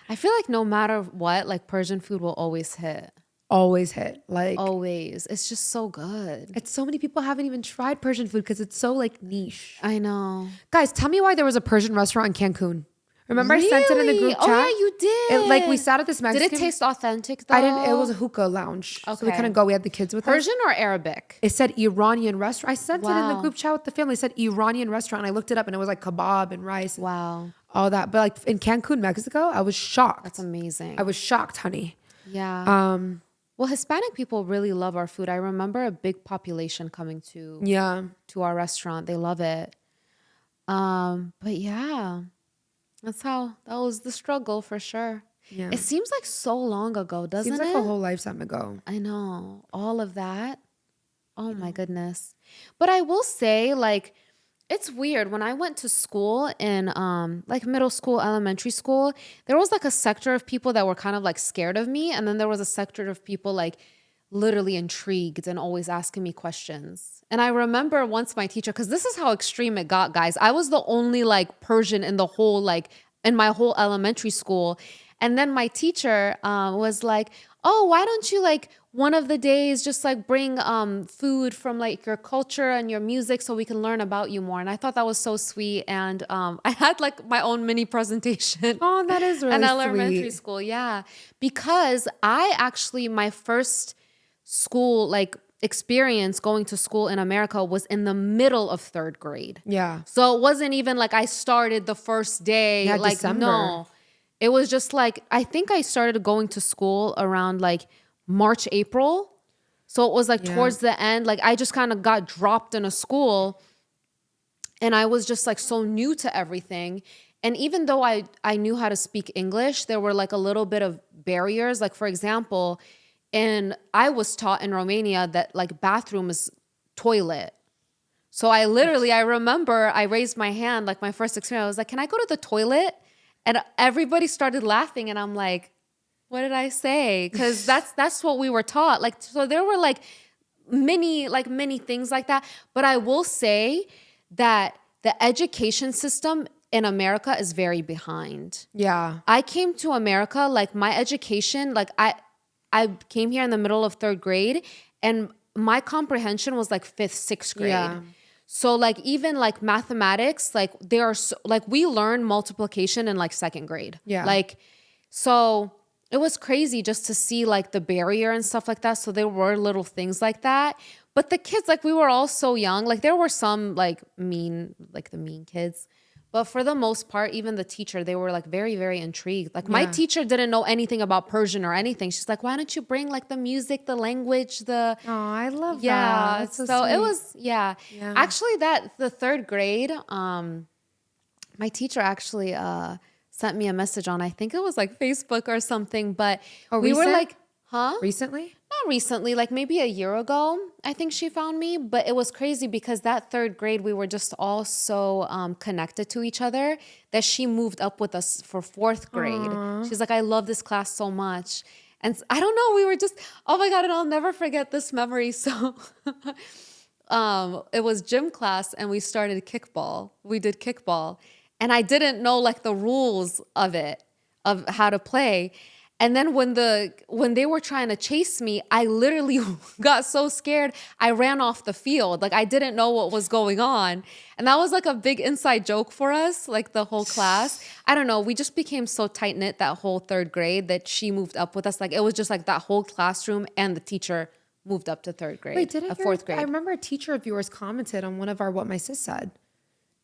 I feel like no matter what, like Persian food will always hit. Always hit. Like always. It's just so good. It's so many people haven't even tried Persian food because it's so like niche. I know. Guys, tell me why there was a Persian restaurant in Cancun. Remember I sent it in the group chat? Oh yeah, you did. Like we sat at this Mexican. Did it taste authentic though? I didn't. It was a hookah lounge. Okay. So we couldn't go. We had the kids with us. Persian or Arabic? It said Iranian restaurant. I sent it in the group chat with the family. It said Iranian restaurant. And I looked it up and it was like kebab and rice. Wow. All that. But like in Cancun, Mexico, I was shocked. That's amazing. I was shocked, honey. Yeah. Well, Hispanic people really love our food. I remember a big population coming to our restaurant. They love it. But yeah, that was the struggle for sure. Yeah. It seems like so long ago, doesn't it? Seems like a whole lifetime ago. I know. All of that. Oh my goodness. But I will say like, it's weird. When I went to school in like middle school, elementary school, there was like a sector of people that were kind of like scared of me. And then there was a sector of people like literally intrigued and always asking me questions. And I remember once my teacher, because this is how extreme it got, guys. I was the only like Persian in the whole like in my whole elementary school. And then my teacher was like, oh, why don't you like one of the days just like bring food from like your culture and your music so we can learn about you more. And I thought that was so sweet. And I had like my own mini presentation. Oh, that is really in elementary school. Yeah. Because I actually, my first school like experience going to school in America was in the middle of 3rd grade. Yeah. So it wasn't even like I started the first day. Yeah, like December. No. It was just like, I think I started going to school around like March, April. So it was like towards the end, like I just kind of got dropped in a school and I was just like so new to everything. And even though I knew how to speak English, there were like a little bit of barriers. Like for example, I was taught in Romania that like bathroom is toilet. So I remember I raised my hand, like my first experience, I was like, can I go to the toilet? And everybody started laughing and I'm like, what did I say? Because that's what we were taught. Like, so there were like many things like that. But I will say that the education system in America is very behind. Yeah. I came to America, like my education, like I came here in the middle of 3rd grade and my comprehension was like 5th, 6th grade. Yeah. So like even like mathematics, like they are so, like we learn multiplication in like second grade. Yeah. Like, so it was crazy just to see like the barrier and stuff like that. So there were little things like that. But the kids, like we were all so young. Like there were some like the mean kids. But for the most part, even the teacher, they were like very, very intrigued. Like my teacher didn't know anything about Persian or anything. She's like, why don't you bring like the music, the language, the... Oh, I love that. Yeah. That's so So sweet. it was, Actually, the third grade, my teacher actually sent me a message on, I think it was like Facebook or something. But we were like, Recently? Not recently, like maybe a year ago, I think she found me. But it was crazy because that third grade, we were just all so connected to each other that she moved up with us for fourth grade. Aww. She's like, I love this class so much. And I don't know, we were just, oh my God, and I'll never forget this memory. So it was gym class and we started kickball. We did kickball. And I didn't know like the rules of it, of how to play. And then when they were trying to chase me, I literally got so scared, I ran off the field. Like I didn't know what was going on. And that was like a big inside joke for us, like the whole class. I don't know, we just became so tight-knit that whole third grade that she moved up with us. Like it was just like that whole classroom and the teacher moved up to third grade. Wait, didn't fourth grade. I remember a teacher of yours commented on one of our What My Sis Said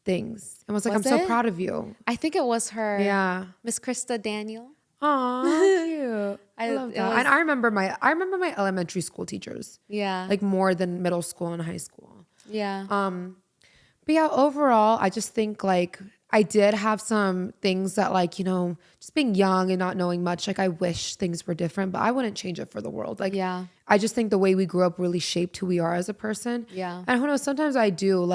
things and was like, I'm Was so it? proud of you. I think it was her. Yeah. Miss Krista Daniel. Aw, cute. I love that. And I remember my elementary school teachers. Yeah. Like more than middle school and high school. Yeah. But yeah, overall, I just think like I did have some things that like, you know, just being young and not knowing much, like I wish things were different, but I wouldn't change it for the world. Like, yeah. I just think the way we grew up really shaped who we are as a person. Yeah. And who knows, sometimes I do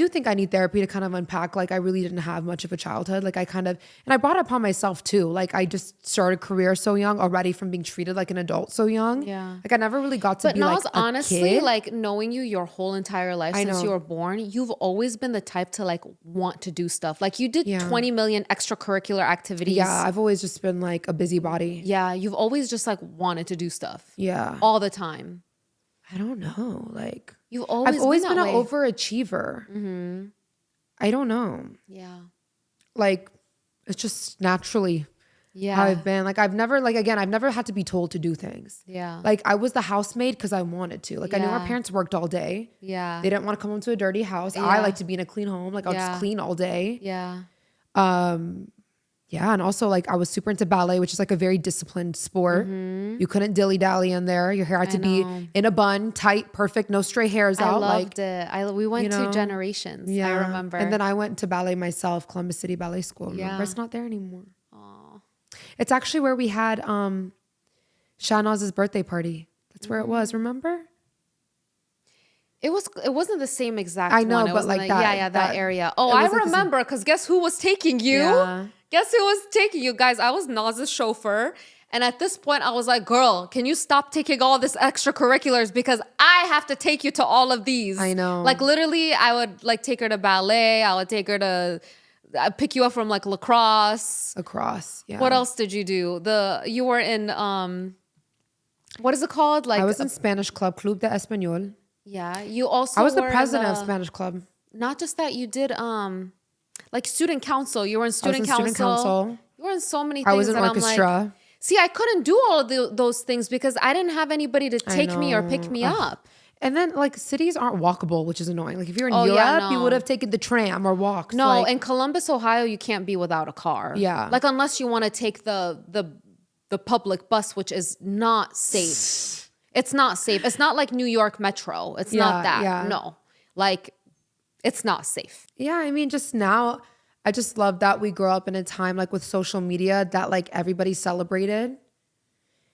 think I need therapy to kind of unpack. Like I really didn't have much of a childhood. Like and I brought it upon myself too. Like I just started a career so young already from being treated like an adult so young. Yeah. Like I never really got to be Naz, like a honestly, kid. like knowing you your whole entire life since you were born, you've always been the type to like want to do stuff. Like you did 20 million extracurricular activities. Yeah, I've always just been like a busybody. Yeah, you've always just like wanted to do stuff. Yeah. All the time. I don't know. Like I've always been an overachiever. Mm-hmm. I don't know. Yeah. Like it's just naturally Yeah. how I've been. Like I've never had to be told to do things. Yeah. Like I was the housemaid because I wanted to. Like I knew our parents worked all day. Yeah. They didn't want to come home to a dirty house. Yeah. I like to be in a clean home. Like I'll just clean all day. Yeah. Yeah. And also like I was super into ballet, which is like a very disciplined sport. You couldn't dilly-dally in there. Your hair had to be in a bun, tight, perfect, no stray hairs out. I loved it. We went to Generations. Yeah. I remember. And then I went to ballet myself, Columbus City Ballet School. Remember? It's not there anymore. Aww. It's actually where we had Shahnaz's birthday party. That's where it was, remember? It wasn't the same exact I know, one. It but was like that area. Oh, I remember, because guess who was taking you? Yeah. Guess who was taking you? Guys, I was NAZ'S chauffeur. And at this point, I was like, girl, can you stop taking all this extracurriculars? Because I have to take you to all of these. I know. Like literally, I would like take her to ballet. I would take her to I'd pick you up from like lacrosse. Lacrosse, yeah. What else did you do? You were in, what is it called? Like I was in Spanish club, Club de Español. Yeah. You also I was the were president of Spanish club. Not just that, you did like student council. You were in student Student council. You were in so many things. I was in that orchestra. I'm like, see, I couldn't do all of those things because I didn't have anybody to take me or pick me up. And then like cities aren't walkable, which is annoying. Like if you're in Europe, you would have taken the tram or walked. No, like, in Columbus, Ohio, you can't be without a car. Yeah. Like unless you want to take the public bus, which is not safe. It's not safe. It's not like New York Metro. It's not that. Yeah. No. Like it's not safe. Yeah, I mean, just now, I just love that we grow up in a time like with social media that like everybody celebrated.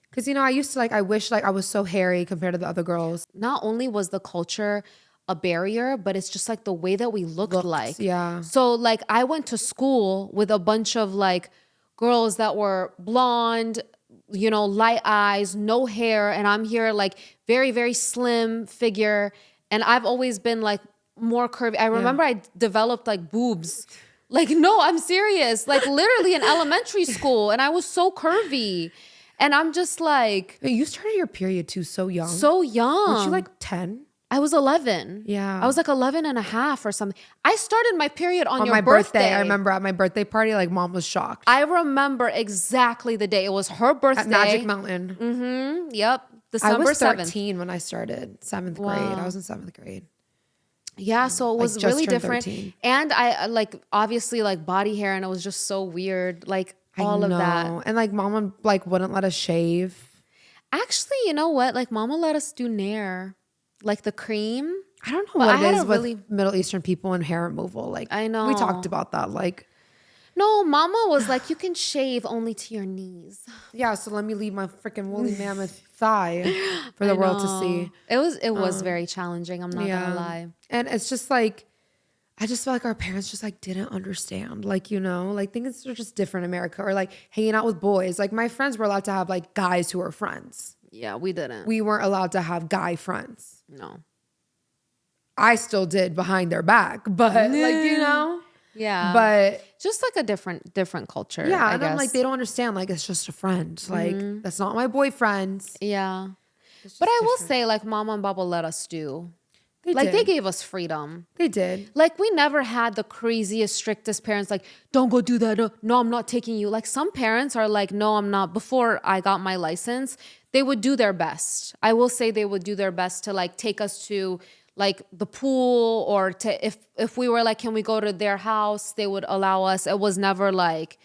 Because, you know, I used to I wish I was so hairy compared to the other girls. Not only was the culture a barrier, but it's just like the way that we looked like. Yeah. So like I went to school with a bunch of like girls that were blonde, you know, light eyes, no hair. And I'm here like very, very slim figure. And I've always been like more curvy. I remember I developed like boobs. Like, no, I'm serious. Like literally in elementary school. And I was so curvy. And I'm just like. You started your period too so young. So young. Weren't you like 10? I was 11. Yeah. I was like 11 and a half or something. I started my period on your my birthday. I remember at my birthday party, like mom was shocked. I remember exactly the day. It was her birthday. At Magic Mountain. Mm-hmm. Yep. December 7th. I was 13 when I started 7th grade. I was in 7th grade. Yeah, so it was really different. 13. And I like obviously like body hair, and it was just so weird. Like all of that. And like mama like wouldn't let us shave. Actually, you know what? Like mama let us do nair. Like the cream. I don't know what it is with Middle Eastern people and hair removal. Like I know. We talked about that. Like no, mama was like, you can shave only to your knees. Yeah, so let me leave my freaking woolly mammoth thigh for the world to see. It was very challenging, I'm not gonna lie. And it's just like, I just feel like our parents just like didn't understand. Like, you know, like things are just different in America. Or like hanging out with boys. Like my friends were allowed to have like guys who were friends. Yeah, we didn't. We weren't allowed to have guy friends. No. I still did behind their back, but like, you know? Yeah. But just like a different culture. Yeah. I guess. I'm like, they don't understand. Like, it's just a friend. Like, that's not my boyfriend. Yeah. But I will say, like, mama and baba let us do. They gave us freedom. They did. Like, we never had the craziest, strictest parents, like, don't go do that. No, I'm not taking you. Like, some parents are like, no, I'm not. Before I got my license, they would do their best. I will say they would do their best to, like, take us to, like, the pool, or to, if we were like, can we go to their house, they would allow us. It was never like,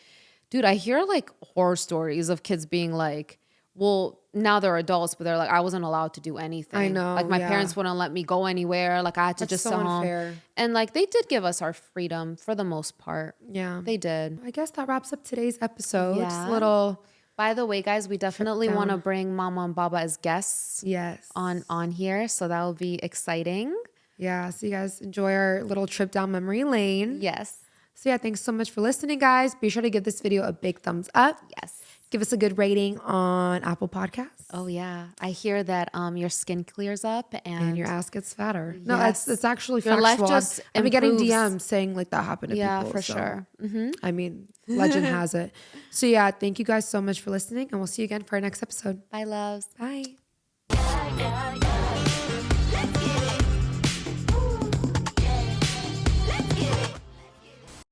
dude, I hear, like, horror stories of kids being like, well, now they're adults, but they're like, I wasn't allowed to do anything. I know. Like, my parents wouldn't let me go anywhere. Like, I had to just sit home. And like, they did give us our freedom for the most part. Yeah. They did. I guess that wraps up today's episode. Yeah. Just a little. By the way, guys, we definitely want to bring mama and baba as guests. Yes. On here. So that will be exciting. Yeah. So you guys enjoy our little trip down memory lane. Yes. So yeah, thanks so much for listening, guys. Be sure to give this video a big thumbs up. Yes. Give us a good rating on Apple Podcasts. Oh yeah, I hear that your skin clears up and your ass gets fatter. No, yes. it's actually your factual. life just I've been getting DMs saying like that happened to people. Yeah, for sure. Mm-hmm. I mean, legend has it. So yeah, thank you guys so much for listening, and we'll see you again for our next episode. Bye, loves. Bye.